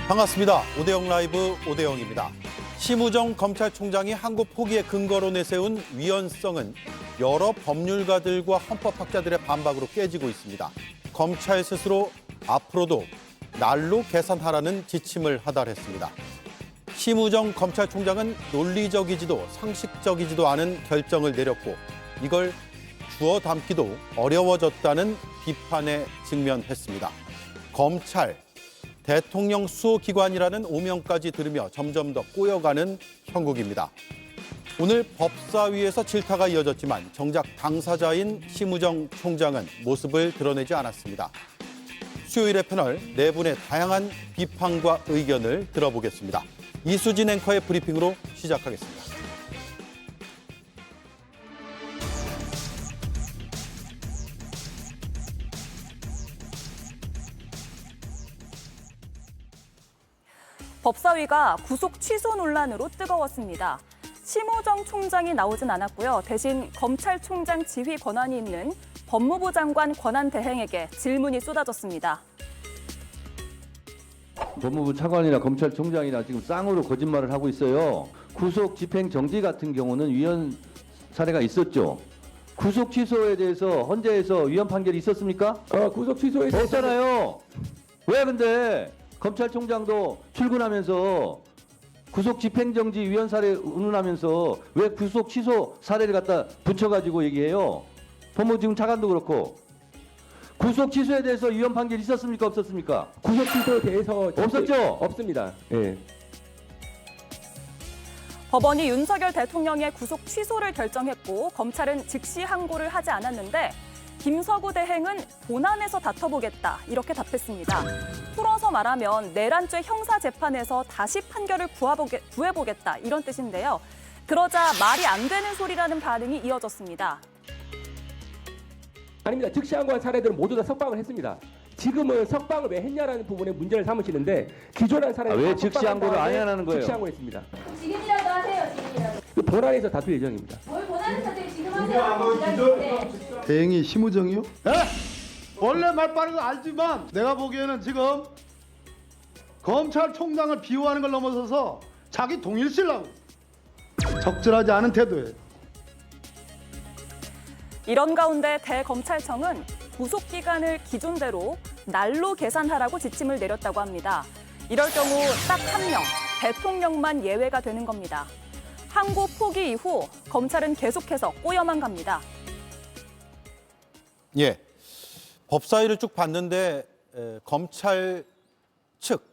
반갑습니다. 오대영 라이브 오대영입니다. 심우정 검찰총장이 항고 포기의 근거로 내세운 위헌성은 여러 법률가들과 헌법학자들의 반박으로 깨지고 있습니다. 검찰 스스로 앞으로도 날로 계산하라는 지침을 하달했습니다. 심우정 검찰총장은 논리적이지도 상식적이지도 않은 결정을 내렸고 이걸 주워 담기도 어려워졌다는 비판에 직면했습니다. 검찰, 대통령 수호기관이라는 오명까지 들으며 점점 더 꼬여가는 형국입니다. 오늘 법사위에서 질타가 이어졌지만 정작 당사자인 심우정 총장은 모습을 드러내지 않았습니다. 수요일의 패널 네 분의 다양한 비판과 의견을 들어보겠습니다. 이수진 앵커의 브리핑으로 시작하겠습니다. 법사위가 구속 취소 논란으로 뜨거웠습니다. 심우정 총장이 나오진 않았고요. 대신 검찰총장 지휘 권한이 있는 법무부 장관 권한대행에게 질문이 쏟아졌습니다. 법무부 차관이나 검찰총장이나 지금 쌍으로 거짓말을 하고 있어요. 구속 집행 정지 같은 경우는 위헌 사례가 있었죠. 구속 취소에 대해서 헌재에서 위헌 판결이 있었습니까? 구속 취소에 대해서 없잖아요. 왜 근데 검찰총장도 출근하면서 구속 집행정지 위헌 사례 운운하면서 왜 구속 취소 사례를 갖다 붙여가지고 얘기해요? 법무부 지금 차관도 그렇고 구속 취소에 대해서 위헌 판결이 있었습니까? 없었습니까? 구속 취소에 대해서 없었죠? 없습니다. 예. 법원이 윤석열 대통령의 구속 취소를 결정했고 검찰은 즉시 항고를 하지 않았는데 김서구 대행은 본안에서 다퉈보겠다 이렇게 답했습니다. 풀어서 말하면 내란죄 형사재판에서 다시 판결을 구해보겠다 이런 뜻인데요. 그러자 말이 안 되는 소리라는 반응이 이어졌습니다. 아닙니다. 즉시 항고한 사례들은 모두 다 석방을 했습니다. 지금은 석방을 왜 했냐라는 부분에 문제를 삼으시는데 기존한 사례는 왜 즉시 항고를 안 하냐는 거예요? 즉시 항고했습니다. 지금이라도 하세요, 지금이라도. 본안에서 다툴 예정입니다. 뭘 본하는 사실 지금 하세요. 대행이 심우정이요? 원래 말 빠른 거 알지만 내가 보기에는 지금 검찰총장을 비호하는 걸 넘어서서 자기 동일 쓰려고 적절하지 않은 태도예요. 이런 가운데 대검찰청은 구속 기간을 기존대로 날로 계산하라고 지침을 내렸다고 합니다. 이럴 경우 딱 한 명, 대통령만 예외가 되는 겁니다. 항고 포기 이후 검찰은 계속해서 꼬여만 갑니다. 예, 법사위를 쭉 봤는데 검찰 측,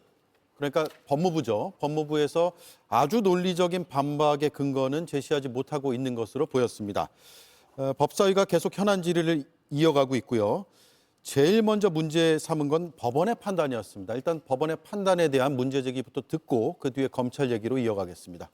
그러니까 법무부죠. 법무부에서 아주 논리적인 반박의 근거는 제시하지 못하고 있는 것으로 보였습니다. 법사위가 계속 현안 질의를 이어가고 있고요. 제일 먼저 문제 삼은 건 법원의 판단이었습니다. 일단 법원의 판단에 대한 문제 제기부터 듣고 그 뒤에 검찰 얘기로 이어가겠습니다.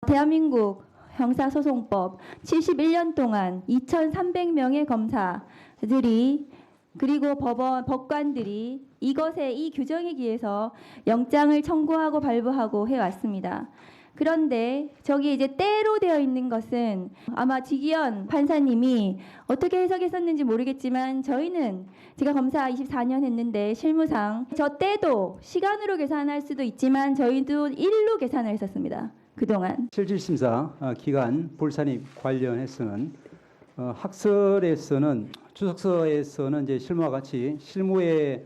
대한민국 형사소송법 71년 동안 2,300명의 검사들이 그리고 법관들이 이 규정에 기해서 영장을 청구하고 발부하고 해왔습니다. 그런데 저기 이제 때로 되어 있는 것은 아마 지기현 판사님이 어떻게 해석했었는지 모르겠지만 저희는 제가 검사 24년 했는데 실무상 저 때도 시간으로 계산할 수도 있지만 저희도 일로 계산을 했었습니다. 그동안. 실질심사 기간 불산입 관련해서는 학설에서는 주석서에서는 이제 실무와 같이 실무의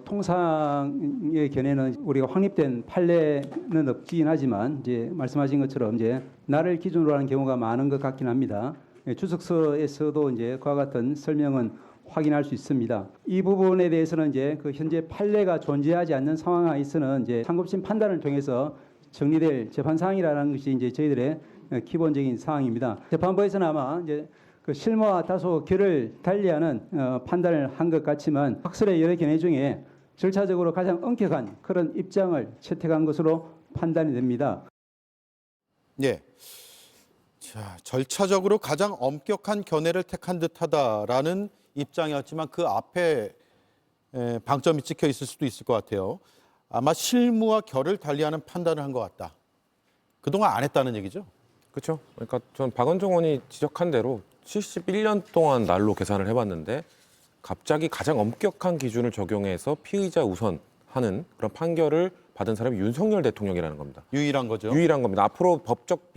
통상의 견해는 우리가 확립된 판례는 없긴 하지만 이제 말씀하신 것처럼 이제 날을 기준으로 하는 경우가 많은 것 같긴 합니다. 주석서에서도 이제 그와 같은 설명은 확인할 수 있습니다. 이 부분에 대해서는 이제 그 현재 판례가 존재하지 않는 상황에서는 이제 상급심 판단을 통해서 정리될 재판 사항이라는 것이 이제 저희들의 기본적인 사항입니다. 재판부에서는 아마 이제 그 실무와 다소 결을 달리하는 판단을 한 것 같지만 학설의 여러 견해 중에 절차적으로 가장 엄격한 그런 입장을 채택한 것으로 판단이 됩니다. 예. 자, 절차적으로 가장 엄격한 견해를 택한 듯하다라는 입장이었지만 그 앞에 방점이 찍혀 있을 수도 있을 것 같아요. 아마 실무와 결을 달리하는 판단을 한 것 같다. 그동안 안 했다는 얘기죠? 그렇죠. 그러니까 전 박원종 의원이 지적한 대로 71년 동안 날로 계산을 해봤는데 갑자기 가장 엄격한 기준을 적용해서 피의자 우선 하는 그런 판결을 받은 사람이 윤석열 대통령이라는 겁니다. 유일한 거죠. 유일한 겁니다. 앞으로 법적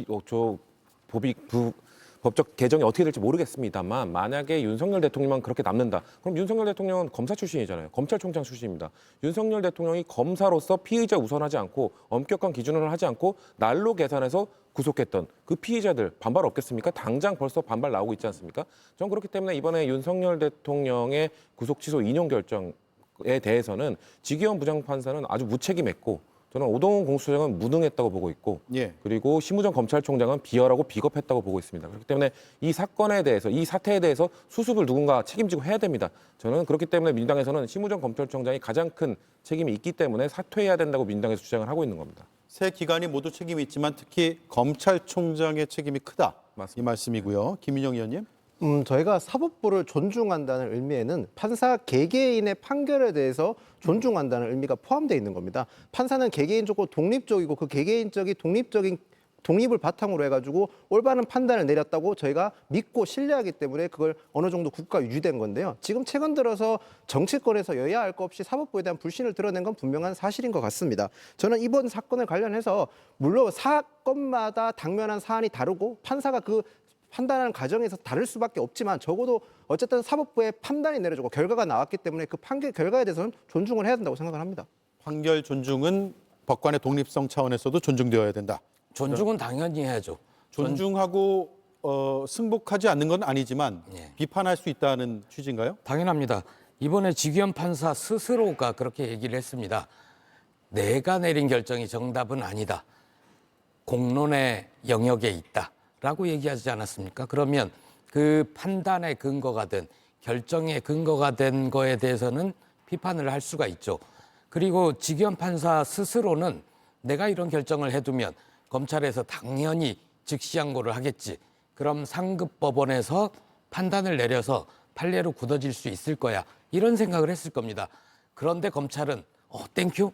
개정이 어떻게 될지 모르겠습니다만 만약에 윤석열 대통령만 그렇게 남는다. 그럼 윤석열 대통령은 검사 출신이잖아요. 검찰총장 출신입니다. 윤석열 대통령이 검사로서 피의자 우선하지 않고 엄격한 기준을 하지 않고 날로 계산해서 구속했던 그 피의자들 반발 없겠습니까? 당장 벌써 반발 나오고 있지 않습니까? 저는 그렇기 때문에 이번에 윤석열 대통령의 구속 취소 인용 결정에 대해서는 지기현 부장판사는 아주 무책임했고 저는 오동훈 공수처장은 무능했다고 보고 있고 예. 그리고 심우정 검찰총장은 비열하고 비겁했다고 보고 있습니다. 그렇기 때문에 이 사건에 대해서 이 사태에 대해서 수습을 누군가 책임지고 해야 됩니다. 저는 그렇기 때문에 민주당에서는 심우정 검찰총장이 가장 큰 책임이 있기 때문에 사퇴해야 된다고 민주당에서 주장을 하고 있는 겁니다. 세 기관이 모두 책임이 있지만 특히 검찰총장의 책임이 크다. 맞습니다. 이 말씀이고요. 김인영 의원님. 저희가 사법부를 존중한다는 의미에는 판사 개개인의 판결에 대해서 존중한다는 의미가 포함되어 있는 겁니다. 판사는 개개인적으로 독립적이고 그 개개인적인 독립을 바탕으로 해가지고 올바른 판단을 내렸다고 저희가 믿고 신뢰하기 때문에 그걸 어느 정도 국가 유지된 건데요. 지금 최근 들어서 정치권에서 여야 할 것 없이 사법부에 대한 불신을 드러낸 건 분명한 사실인 것 같습니다. 저는 이번 사건을 관련해서 물론 사건마다 당면한 사안이 다르고 판사가 그 판단하는 과정에서 다를 수밖에 없지만 적어도 어쨌든 사법부의 판단이 내려지고 결과가 나왔기 때문에 그 판결 결과에 대해서는 존중을 해야 된다고 생각을 합니다. 판결 존중은 법관의 독립성 차원에서도 존중되어야 된다. 존중은 당연히 해야죠. 존중하고 승복하지 않는 건 아니지만 예. 비판할 수 있다는 취지인가요? 당연합니다. 이번에 지기현 판사 스스로가 그렇게 얘기를 했습니다. 내가 내린 결정이 정답은 아니다. 공론의 영역에 있다. 라고 얘기하지 않았습니까? 그러면 그 판단의 근거가 된 결정의 근거가 된 거에 대해서는 비판을 할 수가 있죠. 그리고 지기현 판사 스스로는 내가 이런 결정을 해두면 검찰에서 당연히 즉시항고를 하겠지. 그럼 상급 법원에서 판단을 내려서 판례로 굳어질 수 있을 거야. 이런 생각을 했을 겁니다. 그런데 검찰은 땡큐?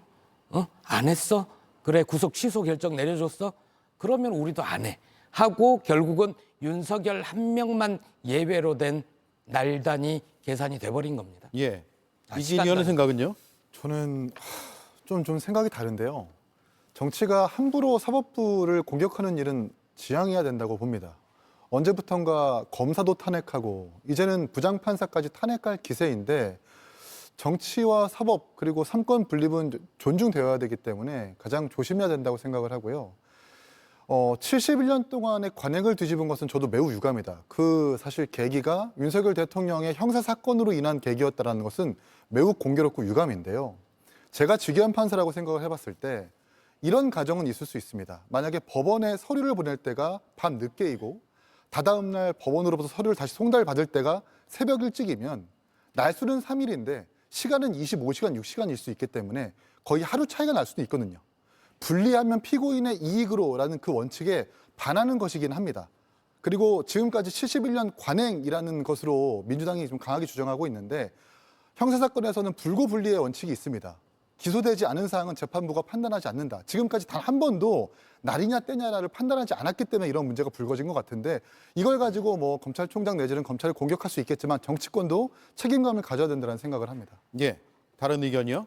안 했어? 그래 구속 취소 결정 내려줬어? 그러면 우리도 안 해. 하고 결국은 윤석열 한 명만 예외로 된 날단이 계산이 돼버린 겁니다. 예. 이진희 의원의 생각은요? 저는 좀 생각이 다른데요. 정치가 함부로 사법부를 공격하는 일은 지양해야 된다고 봅니다. 언제부턴가 검사도 탄핵하고 이제는 부장판사까지 탄핵할 기세인데 정치와 사법 그리고 삼권 분립은 존중되어야 되기 때문에 가장 조심해야 된다고 생각을 하고요. 71년 동안의 관행을 뒤집은 것은 저도 매우 유감이다. 그 사실 계기가 윤석열 대통령의 형사사건으로 인한 계기였다는 것은 매우 공교롭고 유감인데요. 제가 지기현 판사라고 생각을 해봤을 때 이런 가정은 있을 수 있습니다. 만약에 법원에 서류를 보낼 때가 밤 늦게이고 다다음 날 법원으로부터 서류를 다시 송달받을 때가 새벽 일찍이면 날수는 3일인데 시간은 25시간, 6시간일 수 있기 때문에 거의 하루 차이가 날 수도 있거든요. 불리하면 피고인의 이익으로라는 그 원칙에 반하는 것이긴 합니다. 그리고 지금까지 71년 관행이라는 것으로 민주당이 좀 강하게 주장하고 있는데 형사사건에서는 불고불리의 원칙이 있습니다. 기소되지 않은 사항은 재판부가 판단하지 않는다. 지금까지 단 한 번도 날이냐 때냐를 판단하지 않았기 때문에 이런 문제가 불거진 것 같은데 이걸 가지고 뭐 검찰총장 내지는 검찰을 공격할 수 있겠지만 정치권도 책임감을 가져야 된다는 생각을 합니다. 예. 다른 의견이요?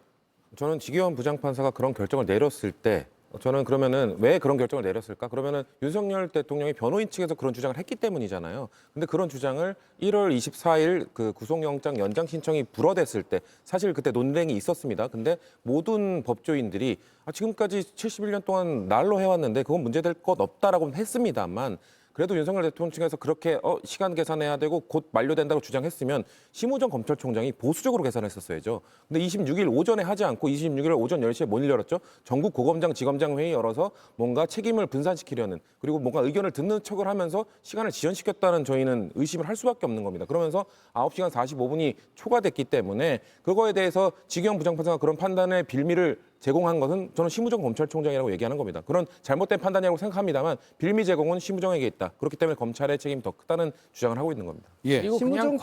저는 지기현 부장판사가 그런 결정을 내렸을 때 저는 그러면은 왜 그런 결정을 내렸을까? 그러면은 윤석열 대통령이 변호인 측에서 그런 주장을 했기 때문이잖아요. 근데 그런 주장을 1월 24일 그 구속영장 연장 신청이 불어댔을 때 사실 그때 논쟁이 있었습니다. 근데 모든 법조인들이 지금까지 71년 동안 날로 해왔는데 그건 문제될 것 없다라고는 했습니다만 그래도 윤석열 대통령 측에서 그렇게 시간 계산해야 되고 곧 만료된다고 주장했으면 심우정 검찰총장이 보수적으로 계산했었어야죠. 근데 26일 오전에 하지 않고 26일 오전 10시에 뭔 열었죠? 전국 고검장, 지검장 회의 열어서 뭔가 책임을 분산시키려는 그리고 뭔가 의견을 듣는 척을 하면서 시간을 지연시켰다는 저희는 의심을 할 수밖에 없는 겁니다. 그러면서 9시간 45분이 초과됐기 때문에 그거에 대해서 지기현 부장판사가 그런 판단의 빌미를 제공한 것은 저는 심우정 검찰총장이라고 얘기하는 겁니다. 그런 잘못된 판단이라고 생각합니다만 빌미 제공은 심우정에게 있다. 그렇기 때문에 검찰의 책임이 더 크다는 주장을 하고 있는 겁니다. 예. 그리고 그냥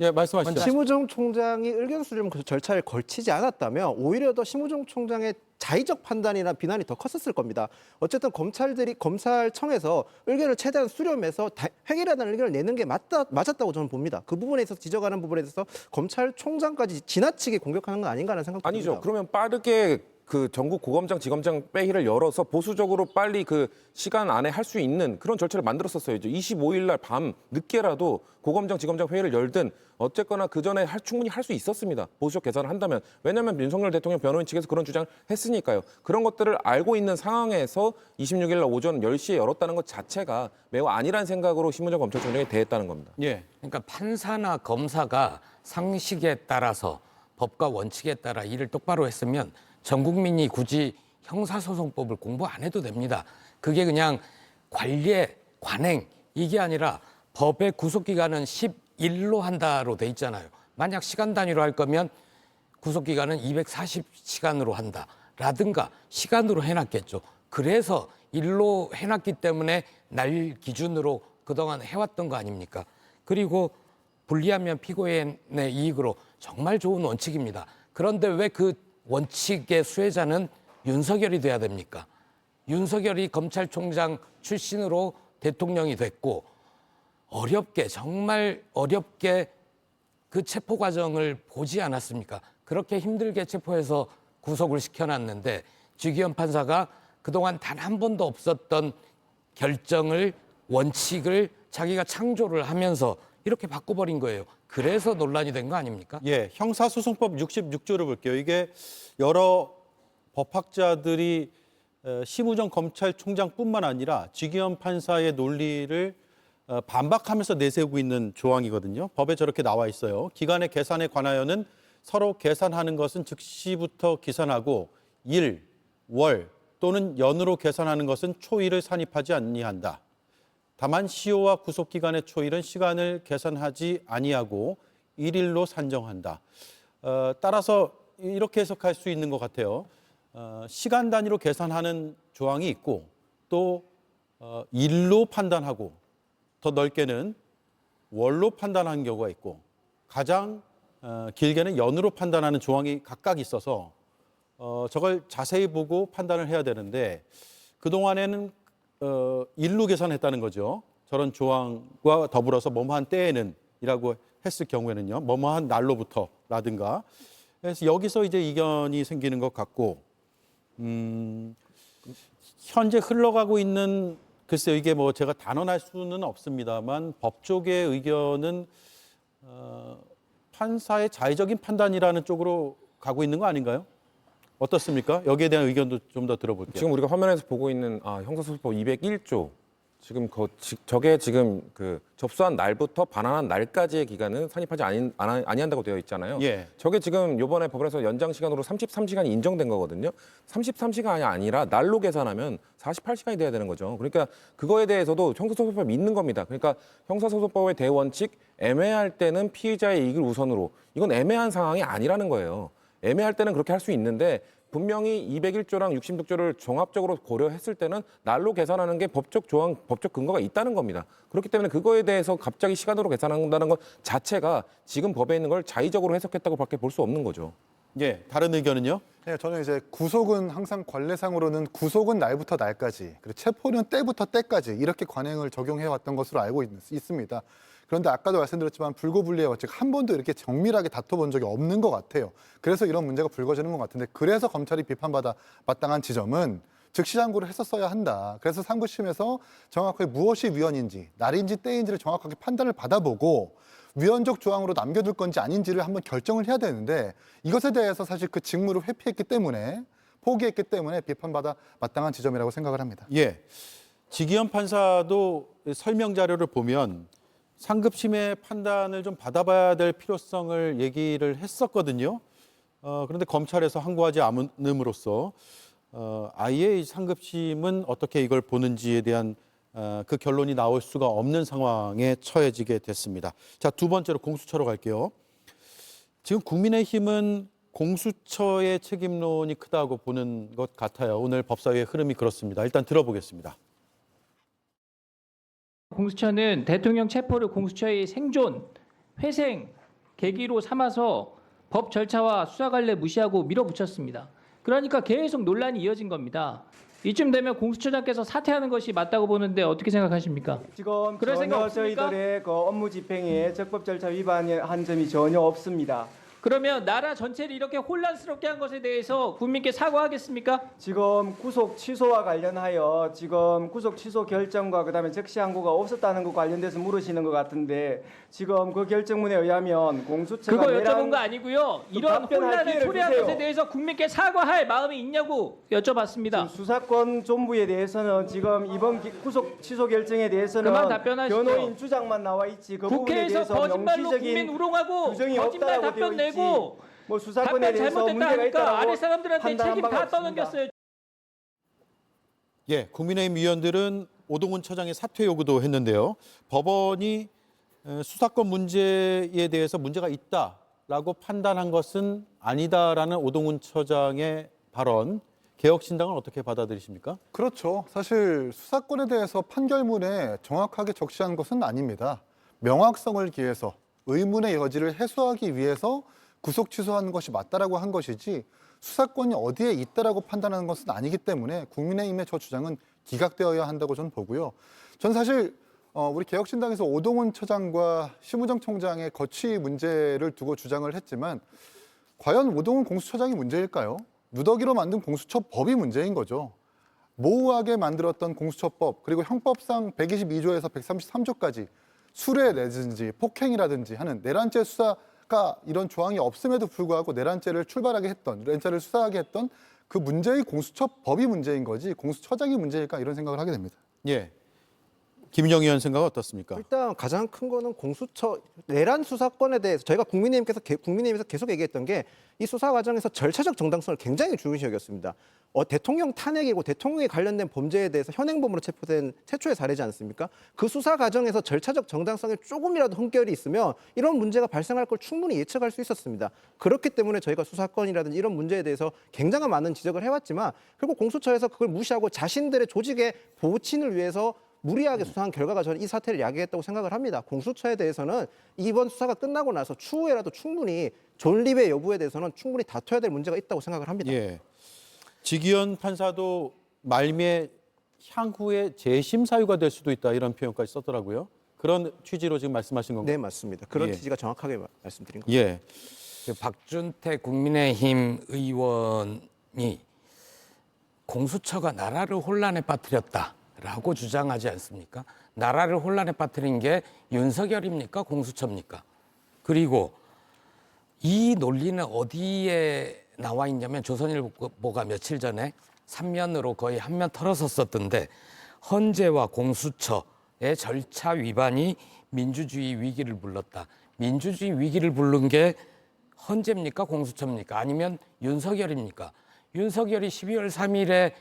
예, 말씀하시죠. 심우정 총장이 의견 수렴 절차를 거치지 않았다면 오히려 더 심우정 총장의 자의적 판단이나 비난이 더 컸었을 겁니다. 어쨌든 검찰청에서 의견을 최대한 수렴해서 획일화된 의견을 내는 게 맞았다고 저는 봅니다. 그 부분에 있어서 지적하는 부분에 대해서 검찰총장까지 지나치게 공격하는 건 아닌가라는 생각도 듭니다. 아니죠. 그러면 빠르게 그 전국 고검장, 지검장 회의를 열어서 보수적으로 빨리 그 시간 안에 할 수 있는 그런 절차를 만들었었어야죠. 25일 날 밤 늦게라도 고검장, 지검장 회의를 열든 어쨌거나 그 전에 충분히 할 수 있었습니다. 보수적 계산을 한다면. 왜냐하면 윤석열 대통령 변호인 측에서 그런 주장을 했으니까요. 그런 것들을 알고 있는 상황에서 26일 날 오전 10시에 열었다는 것 자체가 매우 안일한 생각으로 심우정 검찰총장이 대했다는 겁니다. 예. 그러니까 판사나 검사가 상식에 따라서 법과 원칙에 따라 일을 똑바로 했으면 전 국민이 굳이 형사소송법을 공부 안 해도 됩니다. 그게 그냥 관례, 관행 이게 아니라 법의 구속기간은 10일로 한다로 돼 있잖아요. 만약 시간 단위로 할 거면 구속기간은 240시간으로 한다라든가 시간으로 해놨겠죠. 그래서 일로 해놨기 때문에 날 기준으로 그동안 해왔던 거 아닙니까? 그리고 불리하면 피고인의 이익으로 정말 좋은 원칙입니다. 그런데 왜 그 원칙의 수혜자는 윤석열이 돼야 됩니까? 윤석열이 검찰총장 출신으로 대통령이 됐고 어렵게 정말 어렵게 그 체포 과정을 보지 않았습니까? 그렇게 힘들게 체포해서 구속을 시켜놨는데 주기현 판사가 그동안 단 한 번도 없었던 결정을 원칙을 자기가 창조를 하면서 이렇게 바꿔버린 거예요. 그래서 논란이 된 거 아닙니까? 예, 형사소송법 66조를 볼게요. 이게 여러 법학자들이 심우정 검찰총장뿐만 아니라 주기현 판사의 논리를 반박하면서 내세우고 있는 조항이거든요. 법에 저렇게 나와 있어요. 기간의 계산에 관하여는 서로 계산하는 것은 즉시부터 계산하고 일, 월 또는 연으로 계산하는 것은 초일을 산입하지 아니한다. 다만 시효와 구속기간의 초일은 시간을 계산하지 아니하고 일일로 산정한다. 따라서 이렇게 해석할 수 있는 것 같아요. 시간 단위로 계산하는 조항이 있고 또 일로 판단하고 더 넓게는 월로 판단하는 경우가 있고 가장 길게는 연으로 판단하는 조항이 각각 있어서 저걸 자세히 보고 판단을 해야 되는데 그동안에는 일로 계산했다는 거죠. 저런 조항과 더불어서 뭐뭐한 때에는 이라고 했을 경우에는요. 뭐뭐한 날로부터라든가. 그래서 여기서 이제 이견이 생기는 것 같고 현재 흘러가고 있는 글쎄요. 이게 뭐 제가 단언할 수는 없습니다만 법조계의 의견은 판사의 자의적인 판단이라는 쪽으로 가고 있는 거 아닌가요? 어떻습니까? 여기에 대한 의견도 좀 더 들어볼게요. 지금 우리가 화면에서 보고 있는 형사소송법 201조 지금 저게 지금 그 접수한 날부터 반환한 날까지의 기간은 산입하지 아니한다고 되어 있잖아요. 예. 저게 지금 이번에 법원에서 연장 시간으로 33시간이 인정된 거거든요. 33시간이 아니라 날로 계산하면 48시간이 돼야 되는 거죠. 그러니까 그거에 대해서도 형사소송법이 있는 겁니다. 그러니까 형사소송법의 대원칙 애매할 때는 피의자의 이익을 우선으로 이건 애매한 상황이 아니라는 거예요. 애매할 때는 그렇게 할 수 있는데 분명히 201조랑 66조를 종합적으로 고려했을 때는 날로 계산하는 게 법적 조항, 법적 근거가 있다는 겁니다. 그렇기 때문에 그거에 대해서 갑자기 시간으로 계산한다는 것 자체가 지금 법에 있는 걸 자의적으로 해석했다고밖에 볼 수 없는 거죠. 예, 다른 의견은요? 네, 저는 이제 구속은 항상 관례상으로는 구속은 날부터 날까지, 그리고 체포는 때부터 때까지 이렇게 관행을 적용해 왔던 것으로 알고 있습니다. 그런데 아까도 말씀드렸지만 불고불리의 원칙 한 번도 이렇게 정밀하게 다퉈본 적이 없는 것 같아요. 그래서 이런 문제가 불거지는 것 같은데 그래서 검찰이 비판받아 마땅한 지점은 즉시 장고를 했었어야 한다. 그래서 상부심에서 정확하게 무엇이 위헌인지, 날인지 때인지를 정확하게 판단을 받아보고 위헌적 조항으로 남겨둘 건지 아닌지를 한번 결정을 해야 되는데 이것에 대해서 사실 그 직무를 회피했기 때문에 포기했기 때문에 비판받아 마땅한 지점이라고 생각을 합니다. 예, 지기현 판사도 설명 자료를 보면 상급심의 판단을 좀 받아봐야 될 필요성을 얘기를 했었거든요. 그런데 검찰에서 항고하지 않음으로써 아예 이 상급심은 어떻게 이걸 보는지에 대한 그 결론이 나올 수가 없는 상황에 처해지게 됐습니다. 자, 두 번째로 공수처로 갈게요. 지금 국민의힘은 공수처의 책임론이 크다고 보는 것 같아요. 오늘 법사위의 흐름이 그렇습니다. 일단 들어보겠습니다. 공수처는 대통령 체포를 공수처의 생존, 회생 계기로 삼아서 법 절차와 수사 관례 무시하고 밀어붙였습니다. 그러니까 계속 논란이 이어진 겁니다. 이쯤 되면 공수처장께서 사퇴하는 것이 맞다고 보는데 어떻게 생각하십니까? 지금 그럴 생각 전혀 없습니까? 저희들의 그 업무 집행에 적법 절차 위반한 점이 전혀 없습니다. 그러면 나라 전체를 이렇게 혼란스럽게 한 것에 대해서 국민께 사과하겠습니까? 지금 구속 취소와 관련하여 지금 구속 취소 결정과 그다음에 적시 항고가 없었다는 것 관련돼서 물으시는 것 같은데 지금 그 결정문에 의하면 공수처가 그거 여쭤본 거 아니고요. 이런 혼란을 초래한 것에 대해서 국민께 사과할 마음이 있냐고 여쭤봤습니다. 수사권 존부에 대해서는 지금 이번 구속 취소 결정에 대해서는 그만 답변하시죠. 변호인 주장만 나와 있지 그 부분에 국회에서 대해서 거짓말로 명시적인 국민 우롱하고 규정이 거짓말 없다라고 답변 되어 있지. 내고 뭐 수사권에 답변 대해서 잘못됐다 문제가 하니까 있다라고 아래 사람들한테 판단한 책임 바가 다 없습니다. 떠넘겼어요. 예, 국민의힘 위원들은 오동훈 처장의 사퇴 요구도 했는데요. 법원이 수사권 문제에 대해서 문제가 있다라고 판단한 것은 아니다라는 오동훈 처장의 발언, 개혁신당은 어떻게 받아들이십니까? 그렇죠. 사실 수사권에 대해서 판결문에 정확하게 적시한 것은 아닙니다. 명확성을 기해서 의문의 여지를 해소하기 위해서 구속 취소한 것이 맞다라고 한 것이지 수사권이 어디에 있다라고 판단하는 것은 아니기 때문에 국민의힘의 저 주장은 기각되어야 한다고 저는 보고요. 전 사실 우리 개혁신당에서 오동훈 처장과 심우정 총장의 거취 문제를 두고 주장을 했지만 과연 오동훈 공수처장이 문제일까요? 누더기로 만든 공수처법이 문제인 거죠. 모호하게 만들었던 공수처법 그리고 형법상 122조에서 133조까지 수뢰라든지 폭행이라든지 하는 내란죄 수사가 이런 조항이 없음에도 불구하고 내란죄를 출발하게 했던, 내란죄를 수사하게 했던 그 문제의 공수처법이 문제인 거지 공수처장이 문제일까 이런 생각을 하게 됩니다. 예. 김영희 의원 생각은 어떻습니까? 일단 가장 큰 거는 공수처 내란 수사권에 대해서 저희가 국민의힘에서 계속 얘기했던 게 이 수사 과정에서 절차적 정당성을 굉장히 중요시 여겼습니다. 대통령 탄핵이고 대통령에 관련된 범죄에 대해서 현행범으로 체포된 최초의 사례지 않습니까? 그 수사 과정에서 절차적 정당성에 조금이라도 흠결이 있으면 이런 문제가 발생할 걸 충분히 예측할 수 있었습니다. 그렇기 때문에 저희가 수사권이라든지 이런 문제에 대해서 굉장히 많은 지적을 해왔지만 결국 공수처에서 그걸 무시하고 자신들의 조직의 보호친을 위해서 무리하게 수사한 결과가 저는 이 사태를 야기했다고 생각을 합니다. 공수처에 대해서는 이번 수사가 끝나고 나서 추후에라도 충분히 존립의 여부에 대해서는 충분히 다퉈야 될 문제가 있다고 생각을 합니다. 예. 지기현 판사도 말미에 향후에 재심 사유가 될 수도 있다 이런 표현까지 썼더라고요. 그런 취지로 지금 말씀하신 건가요? 네, 맞습니다. 그런 예. 취지가 정확하게 말씀드린 겁니다. 예. 그 박준태 국민의힘 의원이 공수처가 나라를 혼란에 빠뜨렸다라고 주장하지 않습니까? 나라를 혼란에 빠뜨린 게 윤석열입니까? 공수처입니까? 그리고 이 논리는 어디에 나와 있냐면 조선일보가 며칠 전에 3면으로 거의 한 면 털어서 썼던데 헌재와 공수처의 절차 위반이 민주주의 위기를 불렀다. 민주주의 위기를 부른 게 헌재입니까? 공수처입니까? 아니면 윤석열입니까? 윤석열이 12월 3일에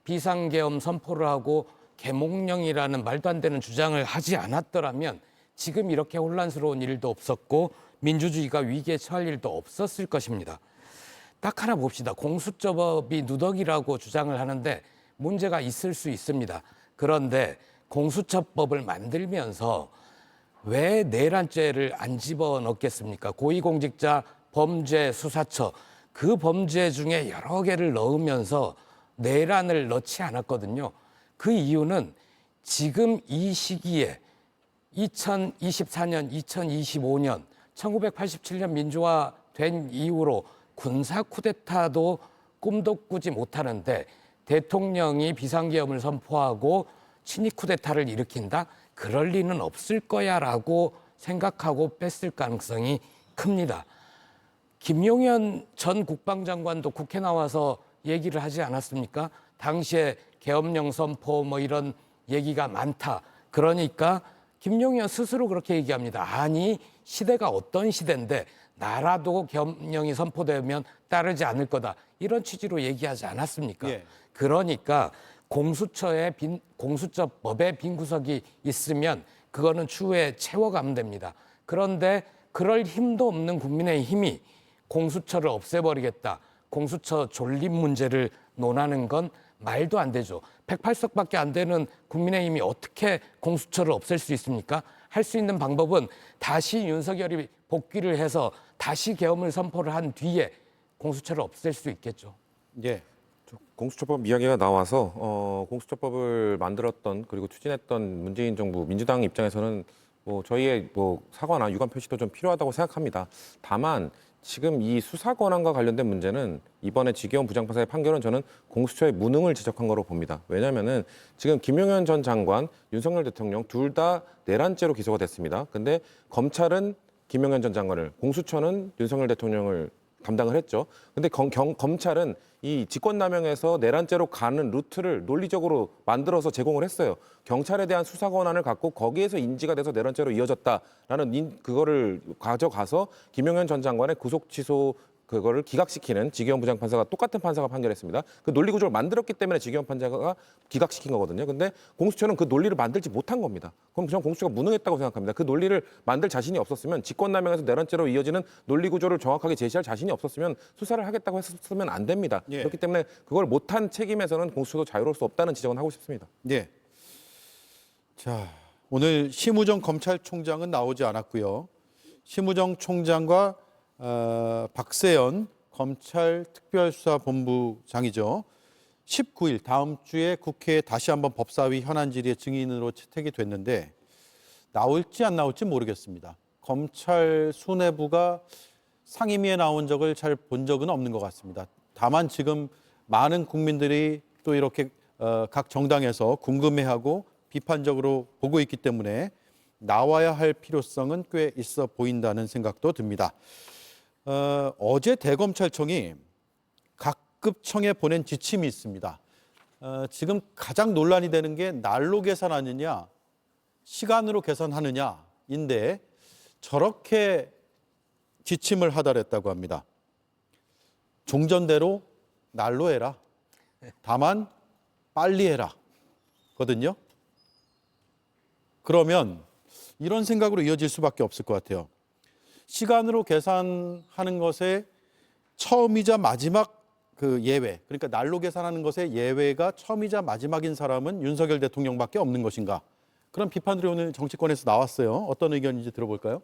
비상계엄 선포를 하고 계몽령이라는 말도 안 되는 주장을 하지 않았더라면 지금 이렇게 혼란스러운 일도 없었고 민주주의가 위기에 처할 일도 없었을 것입니다. 딱 하나 봅시다. 공수처법이 누더기라고 주장을 하는데 문제가 있을 수 있습니다. 그런데 공수처법을 만들면서 왜 내란죄를 안 집어넣겠습니까? 고위공직자 범죄 수사처 그 범죄 중에 여러 개를 넣으면서 내란을 넣지 않았거든요. 그 이유는 지금 이 시기에 2024년, 2025년 1987년 민주화된 이후로 군사 쿠데타도 꿈도 꾸지 못하는데 대통령이 비상계엄을 선포하고 친위 쿠데타를 일으킨다? 그럴 리는 없을 거야라고 생각하고 뺐을 가능성이 큽니다. 김용현 전 국방장관도 국회 나와서 얘기를 하지 않았습니까? 당시에 계엄령 선포 뭐 이런 얘기가 많다. 그러니까 김용현 스스로 그렇게 얘기합니다. 아니 시대가 어떤 시대인데 나라도 계엄령이 선포되면 따르지 않을 거다. 이런 취지로 얘기하지 않았습니까? 예. 그러니까 공수처법에 빈 구석이 있으면 그거는 추후에 채워가면 됩니다. 그런데 그럴 힘도 없는 국민의힘이 공수처를 없애버리겠다. 공수처 존립 문제를 논하는 건 말도 안 되죠. 108석밖에 안 되는 국민의힘이 어떻게 공수처를 없앨 수 있습니까? 할 수 있는 방법은 다시 윤석열이 복귀를 해서 다시 계엄을 선포를 한 뒤에 공수처를 없앨 수 있겠죠. 예. 공수처법 이야기가 나와서 공수처법을 만들었던 그리고 추진했던 문재인 정부 민주당 입장에서는 뭐 저희의 뭐 사과나 유감 표시도 좀 필요하다고 생각합니다. 다만 지금 이 수사 권한과 관련된 문제는 이번에 지기현 부장판사의 판결은 저는 공수처의 무능을 지적한 거로 봅니다. 왜냐하면은 지금 김용현 전 장관, 윤석열 대통령 둘 다 내란죄로 기소가 됐습니다. 근데 검찰은 김용현 전 장관을, 공수처는 윤석열 대통령을 담당을 했죠. 근데 검찰은 이 직권남용에서 내란죄로 가는 루트를 논리적으로 만들어서 제공을 했어요. 경찰에 대한 수사 권한을 갖고 거기에서 인지가 돼서 내란죄로 이어졌다라는 그거를 가져가서 김용현 전 장관의 구속 취소 그거를 기각시키는 지기현 부장판사가 똑같은 판사가 판결했습니다. 그 논리 구조를 만들었기 때문에 지기현 판사가 기각시킨 거거든요. 근데 공수처는 그 논리를 만들지 못한 겁니다. 그럼 저는 공수처가 무능했다고 생각합니다. 그 논리를 만들 자신이 없었으면 직권남용에서 내란죄로 이어지는 논리 구조를 정확하게 제시할 자신이 없었으면 수사를 하겠다고 했으면 안 됩니다. 예. 그렇기 때문에 그걸 못한 책임에서는 공수처도 자유로울 수 없다는 지적은 하고 싶습니다. 예. 자, 오늘 심우정 검찰총장은 나오지 않았고요. 심우정 총장과 박세연 검찰특별수사본부장이죠. 19일 다음 주에 국회에 다시 한번 법사위 현안 질의의 증인으로 채택이 됐는데 나올지 안 나올지 모르겠습니다. 검찰 수뇌부가 상임위에 나온 적을 잘 본 적은 없는 것 같습니다. 다만 지금 많은 국민들이 또 이렇게 각 정당에서 궁금해하고 비판적으로 보고 있기 때문에 나와야 할 필요성은 꽤 있어 보인다는 생각도 듭니다. 어제 대검찰청이 각급 청에 보낸 지침이 있습니다. 지금 가장 논란이 되는 게 날로 계산하느냐, 시간으로 계산하느냐인데 저렇게 지침을 하달했다고 합니다. 종전대로 날로 해라. 다만 빨리 해라. 거든요. 그러면 이런 생각으로 이어질 수밖에 없을 것 같아요. 시간으로 계산하는 것에 처음이자 마지막 그 예외, 그러니까 날로 계산하는 것의 예외가 처음이자 마지막인 사람은 윤석열 대통령밖에 없는 것인가? 그런 비판들이 오늘 정치권에서 나왔어요. 어떤 의견인지 들어볼까요?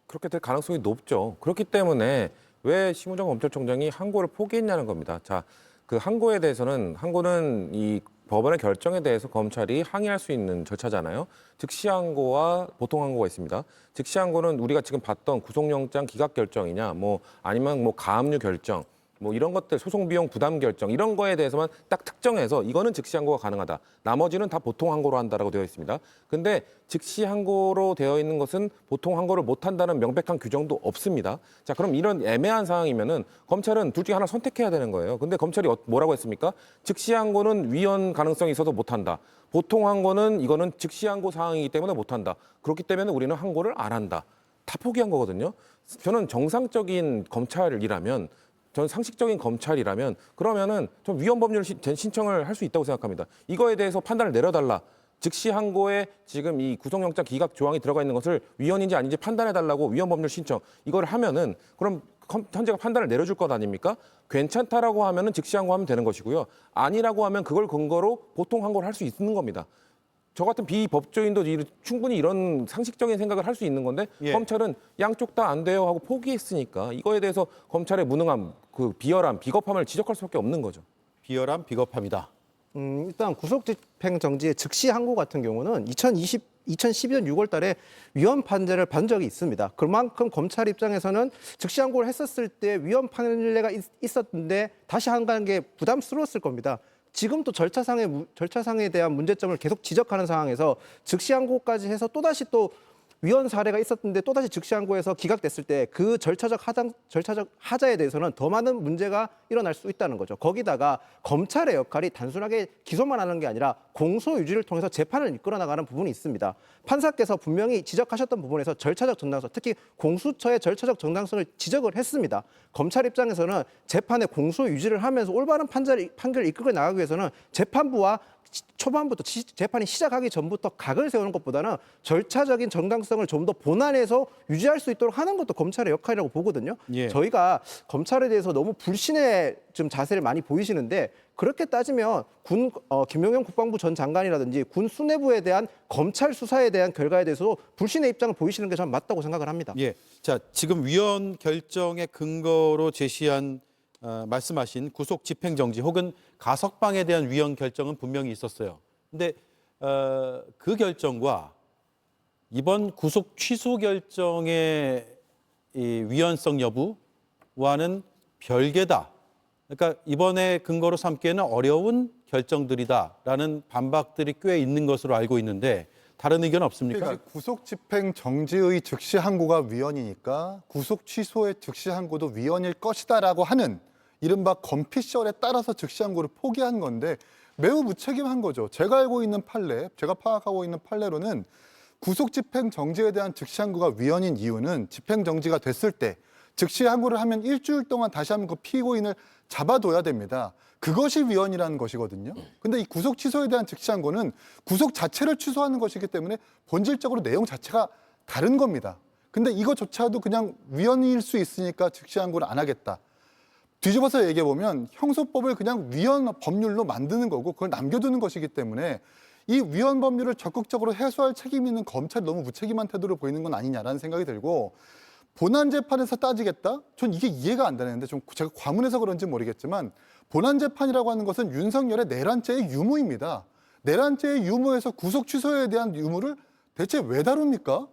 그렇게 될 가능성이 높죠. 그렇기 때문에 왜 심우정 검찰총장이 항고를 포기했냐는 겁니다. 자, 그 항고에 대해서는 항고는 이 법원의 결정에 대해서 검찰이 항의할 수 있는 절차잖아요. 즉시 항고와 보통 항고가 있습니다. 즉시 항고는 우리가 지금 봤던 구속영장 기각 결정이냐, 뭐 아니면 뭐 가압류 결정, 뭐 이런 것들 소송 비용 부담 결정 이런 거에 대해서만 딱 특정해서 이거는 즉시 항고가 가능하다. 나머지는 다 보통 항고로 한다라고 되어 있습니다. 근데 즉시 항고로 되어 있는 것은 보통 항고를 못 한다는 명백한 규정도 없습니다. 자, 그럼 이런 애매한 상황이면은 검찰은 둘 중에 하나 선택해야 되는 거예요. 근데 검찰이 뭐라고 했습니까? 즉시 항고는 위헌 가능성이 있어서 못 한다. 보통 항고는 이거는 즉시 항고 사항이기 때문에 못 한다. 그렇기 때문에 우리는 항고를 안 한다. 다 포기한 거거든요. 저는 정상적인 검찰이라면 전 상식적인 검찰이라면 그러면은 좀 위헌 법률 신청을 할 수 있다고 생각합니다. 이거에 대해서 판단을 내려달라. 즉시 항고에 지금 이 구속영장 기각 조항이 들어가 있는 것을 위헌인지 아닌지 판단해달라고 위헌 법률 신청 이걸 하면은 그럼 헌재가 판단을 내려줄 것 아닙니까? 괜찮다라고 하면은 즉시 항고하면 되는 것이고요. 아니라고 하면 그걸 근거로 보통 항고를 할 수 있는 겁니다. 저 같은 비법조인도 충분히 이런 상식적인 생각을 할 수 있는 건데 예. 검찰은 양쪽 다 안 돼요 하고 포기했으니까 이거에 대해서 검찰의 무능함, 그 비열함, 비겁함을 지적할 수밖에 없는 거죠. 비열함, 비겁함이다. 일단 구속집행정지의 즉시 항고 같은 경우는 2012년 6월 달에 위헌 판례를 받은 적이 있습니다. 그만큼 검찰 입장에서는 즉시 항고를 했었을 때 위헌 판례가 있었는데 다시 항고하는 게 부담스러웠을 겁니다. 지금 또 절차상에 대한 문제점을 계속 지적하는 상황에서 즉시 항고까지 해서 또다시 또 위헌 사례가 있었는데 또다시 즉시 항고해서 기각됐을 때 그 절차적 하자에 대해서는 더 많은 문제가 일어날 수 있다는 거죠. 거기다가 검찰의 역할이 단순하게 기소만 하는 게 아니라 공소 유지를 통해서 재판을 이끌어 나가는 부분이 있습니다. 판사께서 분명히 지적하셨던 부분에서 절차적 정당성, 특히 공수처의 절차적 정당성을 지적을 했습니다. 검찰 입장에서는 재판의 공소 유지를 하면서 올바른 판결을 이끌어 나가기 위해서는 재판부와 초반부터 재판이 시작하기 전부터 각을 세우는 것보다는 절차적인 정당성을 좀 더 본안에서 유지할 수 있도록 하는 것도 검찰의 역할이라고 보거든요. 예. 저희가 검찰에 대해서 너무 불신의 좀 자세를 많이 보이시는데 그렇게 따지면 김용현 국방부 전 장관이라든지 군 수뇌부에 대한 검찰 수사에 대한 결과에 대해서 불신의 입장을 보이시는 게 저는 맞다고 생각을 합니다. 예. 자, 지금 위원 결정의 근거로 제시한 말씀하신 구속 집행정지 혹은 가석방에 대한 위원 결정은 분명히 있었어요. 근데 그 결정과 이번 구속 취소 결정의 이 위헌성 여부와는 별개다. 그러니까 이번에 근거로 삼기에는 어려운 결정들이다라는 반박들이 꽤 있는 것으로 알고 있는데 다른 의견 없습니까? 그러니까 구속 집행 정지의 즉시 항고가 위헌이니까 구속 취소의 즉시 항고도 위헌일 것이다라고 하는 이른바 건피셜에 따라서 즉시 항고를 포기한 건데 매우 무책임한 거죠. 제가 알고 있는 판례, 제가 파악하고 있는 판례로는 구속 집행 정지에 대한 즉시 항고가 위헌인 이유는 집행 정지가 됐을 때 즉시 항고를 하면 일주일 동안 다시 한번 그 피고인을 잡아둬야 됩니다. 그것이 위헌이라는 것이거든요. 근데 이 구속 취소에 대한 즉시 항고는 구속 자체를 취소하는 것이기 때문에 본질적으로 내용 자체가 다른 겁니다. 근데 이것조차도 그냥 위헌일 수 있으니까 즉시 항고를 안 하겠다. 뒤집어서 얘기해 보면 형소법을 그냥 위헌 법률로 만드는 거고 그걸 남겨두는 것이기 때문에 이 위헌 법률을 적극적으로 해소할 책임이 있는 검찰이 너무 무책임한 태도를 보이는 건 아니냐라는 생각이 들고 본안 재판에서 따지겠다? 전 이게 이해가 안 되는데 좀 제가 과문해서 그런지 모르겠지만 본안 재판이라고 하는 것은 윤석열의 내란죄의 유무입니다. 내란죄의 유무에서 구속 취소에 대한 유무를 대체 왜 다룹니까?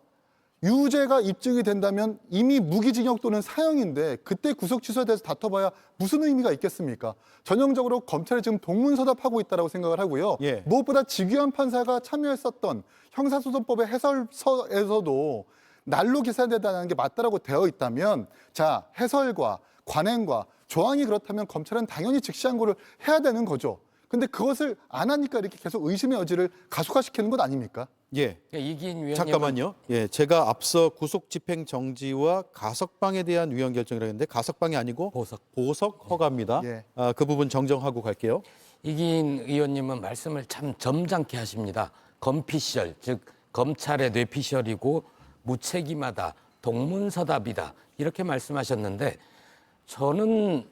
유죄가 입증이 된다면 이미 무기징역 또는 사형인데 그때 구속 취소에 대해서 다퉈봐야 무슨 의미가 있겠습니까? 전형적으로 검찰이 지금 동문서답하고 있다고 생각을 하고요. 예. 무엇보다 지규현 판사가 참여했었던 형사소송법의 해설서에서도 날로 계산된다는 게 맞다라고 되어 있다면 자 해설과 관행과 조항이 그렇다면 검찰은 당연히 즉시 항고를 해야 되는 거죠. 근데 그것을 안 하니까 이렇게 계속 의심의 여지를 가속화시키는 것 아닙니까? 예. 이긴 위원님은 잠깐만요. 예, 제가 앞서 구속 집행 정지와 가석방에 대한 위헌 결정이라고 했는데 가석방이 아니고 보석 허가입니다. 예. 그 부분 정정하고 갈게요. 이긴 의원님은 말씀을 참 점잖게 하십니다. 건피셜, 즉 검찰의 뇌피셜이고 무책임하다, 동문서답이다 이렇게 말씀하셨는데 저는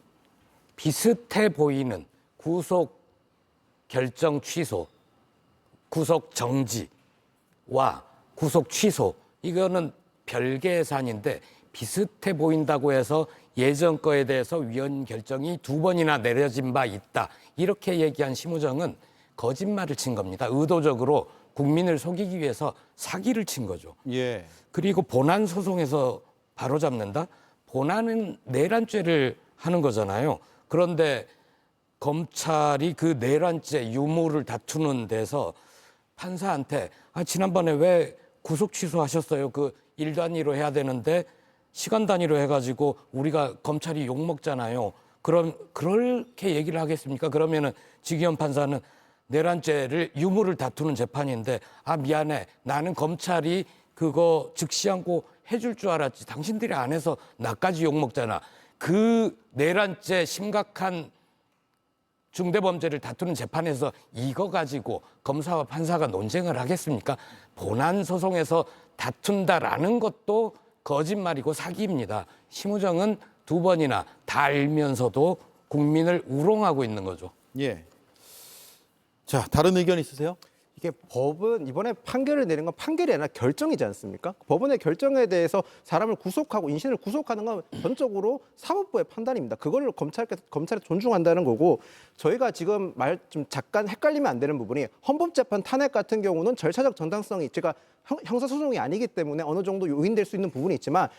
비슷해 보이는 구속 결정 취소, 구속 정지와 구속 취소 이거는 별개의 사안인데 비슷해 보인다고 해서 예전 거에 대해서 위헌 결정이 2번이나 내려진 바 있다. 이렇게 얘기한 심우정은 거짓말을 친 겁니다. 의도적으로 국민을 속이기 위해서 사기를 친 거죠. 예. 그리고 본안 소송에서 바로잡는다? 본안은 내란죄를 하는 거잖아요. 그런데 검찰이 그 내란죄 유무를 다투는 데서 판사한테 지난번에 왜 구속 취소하셨어요? 그 일 단위로 해야 되는데 시간 단위로 해가지고 우리가 검찰이 욕먹잖아요. 그럼 그렇게 얘기를 하겠습니까? 그러면은 지기현 판사는 내란죄를 유무를 다투는 재판인데 미안해. 나는 검찰이 그거 즉시 항고 해줄 줄 알았지. 당신들이 안 해서 나까지 욕먹잖아. 그 내란죄 심각한 중대범죄를 다투는 재판에서 이거 가지고 검사와 판사가 논쟁을 하겠습니까? 본안 소송에서 다툰다라는 것도 거짓말이고 사기입니다. 심우정은 2번이나 다 알면서도 국민을 우롱하고 있는 거죠. 예. 자, 다른 의견 있으세요? 이게 법은 이번에 판결을 내린 건 판결이 아니라 결정이지 않습니까? 법원의 결정에 대해서 사람을 구속하고 인신을 구속하는 건 전적으로 사법부의 판단입니다. 그걸 검찰이 존중한다는 거고 저희가 지금 말 좀 잠깐 헷갈리면 안 되는 부분이 헌법재판 탄핵 같은 경우는 절차적 정당성이 제가 형사소송이 아니기 때문에 어느 정도 요인될 수 있는 부분이 있지만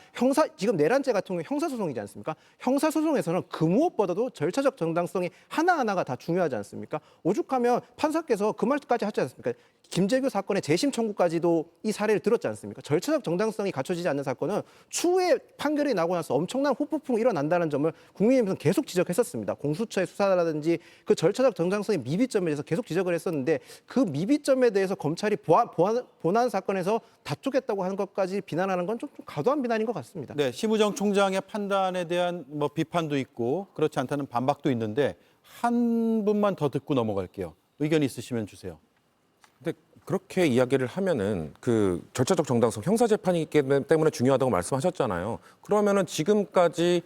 지금 내란죄 같은 경우 형사소송이지 않습니까? 형사소송에서는 그 무엇보다도 절차적 정당성이 하나하나가 다 중요하지 않습니까? 오죽하면 판사께서 그 말까지 하지 않습니까? 김재규 사건의 재심 청구까지도 이 사례를 들었지 않습니까? 절차적 정당성이 갖춰지지 않는 사건은 추후에 판결이 나고 나서 엄청난 후폭풍이 일어난다는 점을 국민의힘에서는 계속 지적했었습니다. 공수처의 수사라든지 그 절차적 정당성의 미비점에 대해서 계속 지적을 했었는데 그 미비점에 대해서 검찰이 본안 사건에서 다투겠다고 하는 것까지 비난하는 건 좀 과도한 비난인 것 같습니다. 네, 심우정 총장의 판단에 대한 비판도 있고 그렇지 않다는 반박도 있는데 한 분만 더 듣고 넘어갈게요. 의견이 있으시면 주세요. 근데 그렇게 이야기를 하면은 그 절차적 정당성, 형사 재판이기 때문에 중요하다고 말씀하셨잖아요. 그러면은 지금까지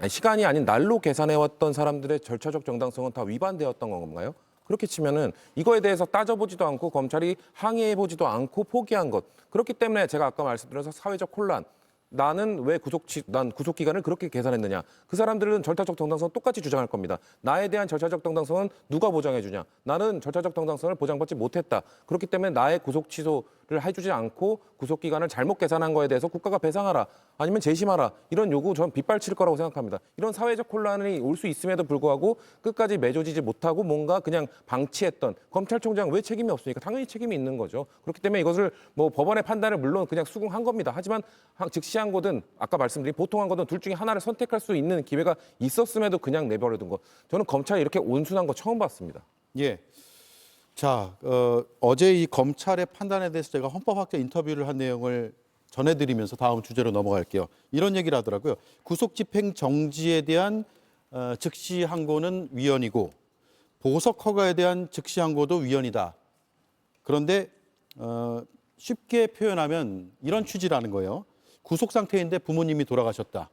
시간이 아닌 날로 계산해왔던 사람들의 절차적 정당성은 다 위반되었던 건가요? 그렇게 치면은 이거에 대해서 따져보지도 않고 검찰이 항의해보지도 않고 포기한 것. 그렇기 때문에 제가 아까 말씀드려서 사회적 혼란. 나는 왜 난 구속 기간을 그렇게 계산했느냐. 그 사람들은 절차적 정당성 똑같이 주장할 겁니다. 나에 대한 절차적 정당성은 누가 보장해 주냐. 나는 절차적 정당성을 보장받지 못했다. 그렇기 때문에 나의 구속 취소를 해주지 않고 구속 기간을 잘못 계산한 거에 대해서 국가가 배상하라. 아니면 재심하라. 이런 요구 저는 빗발칠 거라고 생각합니다. 이런 사회적 혼란이 올 수 있음에도 불구하고 끝까지 매조지지 못하고 뭔가 그냥 방치했던 검찰총장 왜 책임이 없습니까? 당연히 책임이 있는 거죠. 그렇기 때문에 이것을 뭐 법원의 판단을 물론 그냥 수긍한 겁니다. 하지만 즉시 한 거든 아까 말씀드린 보통 한 거든 둘 중에 하나를 선택할 수 있는 기회가 있었음에도 그냥 내버려둔 거. 저는 검찰이 이렇게 온순한 거 처음 봤습니다. 예. 자, 어제 이 검찰의 판단에 대해서 제가 헌법학자 인터뷰를 한 내용을 전해드리면서 다음 주제로 넘어갈게요. 이런 얘기를 하더라고요. 구속집행 정지에 대한 즉시 항고는 위헌이고 보석 허가에 대한 즉시 항고도 위헌이다. 그런데 쉽게 표현하면 이런 취지라는 거예요. 구속 상태인데 부모님이 돌아가셨다.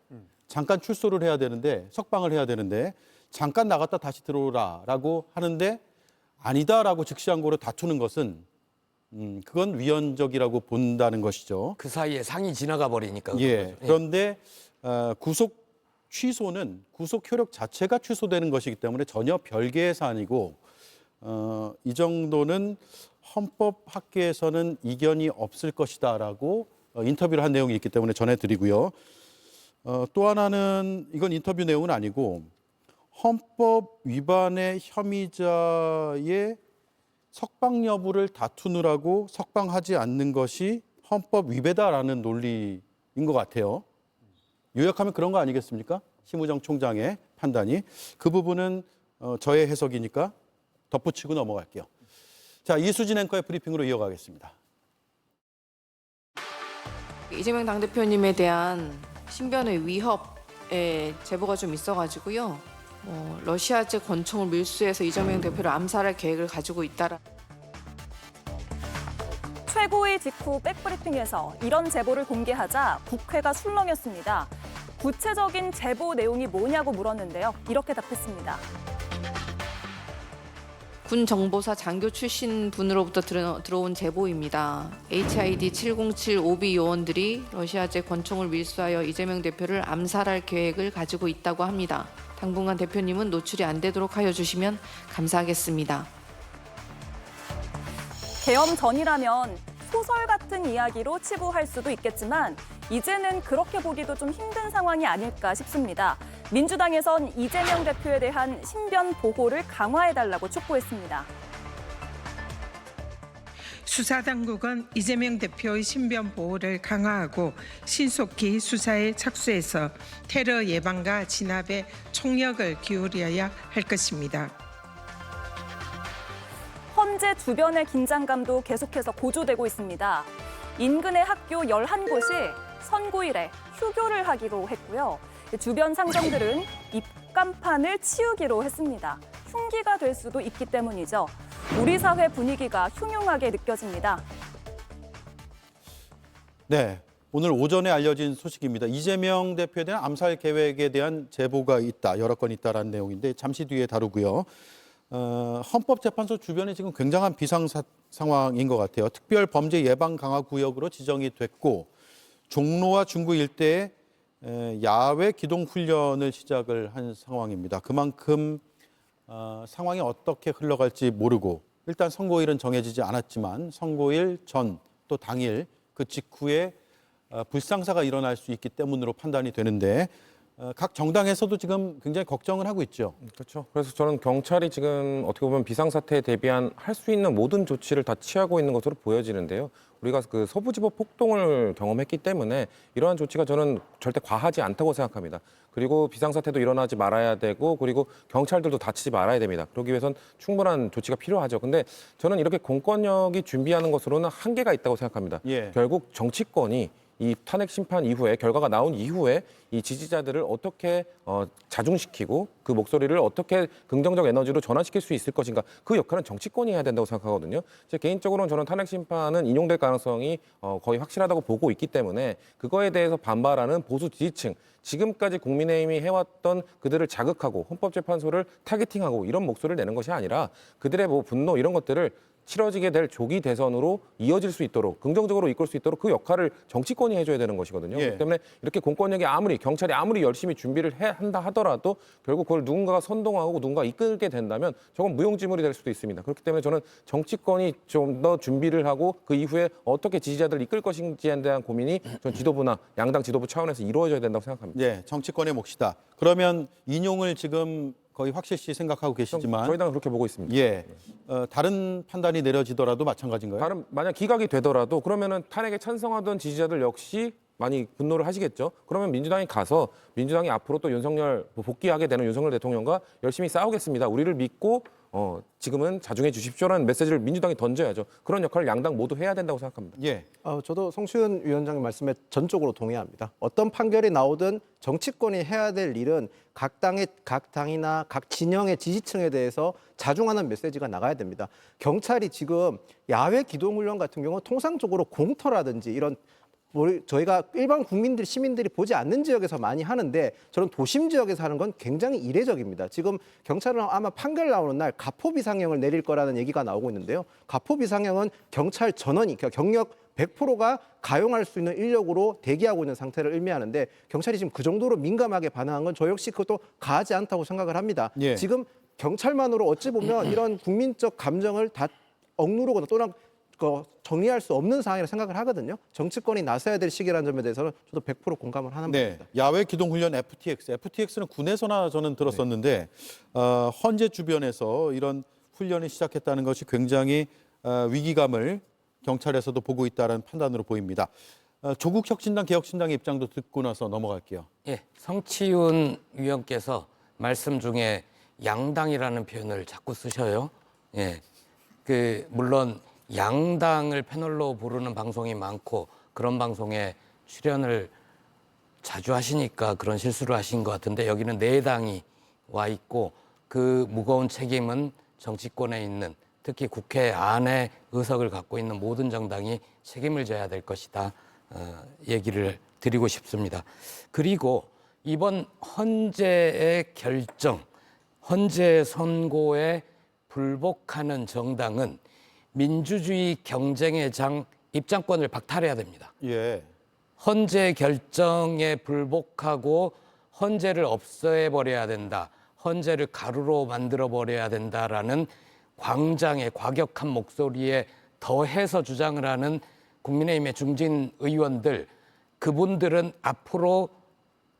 잠깐 출소를 해야 되는데 석방을 해야 되는데 잠깐 나갔다 다시 들어오라라고 하는데 아니다라고 즉시 항고로 다투는 것은 그건 위헌적이라고 본다는 것이죠. 그 사이에 상이 지나가 버리니까. 예. 그런데 구속 취소는 구속 효력 자체가 취소되는 것이기 때문에 전혀 별개의 사안이고 이 정도는 헌법학계에서는 이견이 없을 것이다라고 인터뷰를 한 내용이 있기 때문에 전해드리고요. 또 하나는 이건 인터뷰 내용은 아니고 헌법 위반의 혐의자의 석방 여부를 다투느라고 석방하지 않는 것이 헌법 위배다라는 논리인 것 같아요. 요약하면 그런 거 아니겠습니까? 심우정 총장의 판단이. 그 부분은 저의 해석이니까 덧붙이고 넘어갈게요. 자, 이수진 앵커의 브리핑으로 이어가겠습니다. 이재명 당대표님에 대한 신변의 위협의 제보가 좀 있어가지고요. 러시아제 권총을 밀수해서 이재명 대표를 암살할 계획을 가지고 있다라. 최고위 직후 백브리핑에서 이런 제보를 공개하자 국회가 술렁였습니다. 구체적인 제보 내용이 뭐냐고 물었는데요. 이렇게 답했습니다. 군 정보사 장교 출신 분으로부터 들어온 제보입니다. HID 707 오비 요원들이 러시아제 권총을 밀수하여 이재명 대표를 암살할 계획을 가지고 있다고 합니다. 당분간 대표님은 노출이 안 되도록 하여 주시면 감사하겠습니다. 계엄 전이라면 소설 같은 이야기로 치부할 수도 있겠지만 이제는 그렇게 보기도 좀 힘든 상황이 아닐까 싶습니다. 민주당에선 이재명 대표에 대한 신변 보호를 강화해달라고 촉구했습니다. 수사당국은 이재명 대표의 신변 보호를 강화하고 신속히 수사에 착수해서 테러 예방과 진압에 총력을 기울여야 할 것입니다. 헌재 주변의 긴장감도 계속해서 고조되고 있습니다. 인근의 학교 11곳이 선고일에 휴교를 하기로 했고요. 주변 상점들은 입간판을 치우기로 했습니다. 흉기가 될 수도 있기 때문이죠. 우리 사회 분위기가 흉흉하게 느껴집니다. 네, 오늘 오전에 알려진 소식입니다. 이재명 대표에 대한 암살 계획에 대한 제보가 있다, 여러 건 있다라는 내용인데 잠시 뒤에 다루고요. 헌법재판소 주변에 지금 굉장한 비상 상황인 것 같아요. 특별 범죄 예방 강화 구역으로 지정이 됐고 종로와 중구 일대에 야외 기동 훈련을 시작을 한 상황입니다. 그만큼 상황이 어떻게 흘러갈지 모르고 일단 선고일은 정해지지 않았지만 선고일 전 또 당일 그 직후에 불상사가 일어날 수 있기 때문으로 판단이 되는데 각 정당에서도 지금 굉장히 걱정을 하고 있죠. 그렇죠. 그래서 저는 경찰이 지금 어떻게 보면 비상사태에 대비한 할 수 있는 모든 조치를 다 취하고 있는 것으로 보여지는데요. 우리가 그 서부지법 폭동을 경험했기 때문에 이러한 조치가 저는 절대 과하지 않다고 생각합니다. 그리고 비상사태도 일어나지 말아야 되고 그리고 경찰들도 다치지 말아야 됩니다. 그러기 위해선 충분한 조치가 필요하죠. 근데 저는 이렇게 공권력이 준비하는 것으로는 한계가 있다고 생각합니다. 예. 결국 정치권이 이 탄핵 심판 이후에 결과가 나온 이후에 이 지지자들을 어떻게 자중시키고 그 목소리를 어떻게 긍정적 에너지로 전환시킬 수 있을 것인가 그 역할은 정치권이 해야 된다고 생각하거든요. 제 개인적으로는 저는 탄핵 심판은 인용될 가능성이 거의 확실하다고 보고 있기 때문에 그거에 대해서 반발하는 보수 지지층 지금까지 국민의힘이 해왔던 그들을 자극하고 헌법재판소를 타겟팅하고 이런 목소리를 내는 것이 아니라 그들의 뭐 분노 이런 것들을 치러지게 될 조기 대선으로 이어질 수 있도록 긍정적으로 이끌 수 있도록 그 역할을 정치권이 해줘야 되는 것이거든요. 그렇기 때문에 이렇게 공권력이 경찰이 아무리 열심히 준비를 한다 하더라도 결국 그걸 누군가가 선동하고 누군가가 이끌게 된다면 저건 무용지물이 될 수도 있습니다. 그렇기 때문에 저는 정치권이 좀 더 준비를 하고 그 이후에 어떻게 지지자들을 이끌 것인지에 대한 고민이 전 지도부나 양당 지도부 차원에서 이루어져야 된다고 생각합니다. 예, 정치권의 몫이다. 그러면 인용을 지금 거의 확실시 생각하고 계시지만 저희 당은 그렇게 보고 있습니다. 예, 다른 판단이 내려지더라도 마찬가지인가요? 만약 기각이 되더라도 그러면은 탄핵에 찬성하던 지지자들 역시 많이 분노를 하시겠죠. 그러면 민주당이 가서 민주당이 앞으로 또 윤석열 복귀하게 되는 윤석열 대통령과 열심히 싸우겠습니다. 우리를 믿고 지금은 자중해 주십시오라는 메시지를 민주당이 던져야죠. 그런 역할을 양당 모두 해야 된다고 생각합니다. 예. 저도 송치훈 위원장의 말씀에 전적으로 동의합니다. 어떤 판결이 나오든 정치권이 해야 될 일은 각 당이나 각 진영의 지지층에 대해서 자중하는 메시지가 나가야 됩니다. 경찰이 지금 야외 기동훈련 같은 경우 통상적으로 공터라든지 이런 저희가 일반 국민들, 시민들이 보지 않는 지역에서 많이 하는데 저는 도심 지역에서 하는 건 굉장히 이례적입니다. 지금 경찰은 아마 판결 나오는 날 가포 비상형을 내릴 거라는 얘기가 나오고 있는데요. 가포 비상형은 경찰 전원이, 경력 100%가 가용할 수 있는 인력으로 대기하고 있는 상태를 의미하는데 경찰이 지금 그 정도로 민감하게 반응한 건 저 역시 그것도 가하지 않다고 생각을 합니다. 예. 지금 경찰만으로 어찌 보면 이런 국민적 감정을 다 억누르거나 또는 정리할 수 없는 상황이라고 생각을 하거든요. 정치권이 나서야 될 시기라는 점에 대해서는 저도 100% 공감을 하는 바입니다. 야외 기동훈련 FTX는 군에서나 저는 들었었는데 헌재 주변에서 이런 훈련이 시작했다는 것이 굉장히 위기감을 경찰에서도 보고 있다는 판단으로 보입니다. 조국 혁신당, 개혁신당의 입장도 듣고 나서 넘어갈게요. 예, 성치훈 위원께서 말씀 중에 양당이라는 표현을 자꾸 쓰셔요. 예, 물론 양당을 패널로 부르는 방송이 많고 그런 방송에 출연을 자주 하시니까 그런 실수를 하신 것 같은데 여기는 네 당이 와 있고 그 무거운 책임은 정치권에 있는 특히 국회 안에 의석을 갖고 있는 모든 정당이 책임을 져야 될 것이다. 얘기를 드리고 싶습니다. 그리고 이번 헌재의 결정, 헌재 선고에 불복하는 정당은 민주주의 경쟁의 장 입장권을 박탈해야 됩니다. 예. 헌재 결정에 불복하고 헌재를 없애버려야 된다. 헌재를 가루로 만들어버려야 된다라는 광장의 과격한 목소리에 더해서 주장을 하는 국민의힘의 중진 의원들, 그분들은 앞으로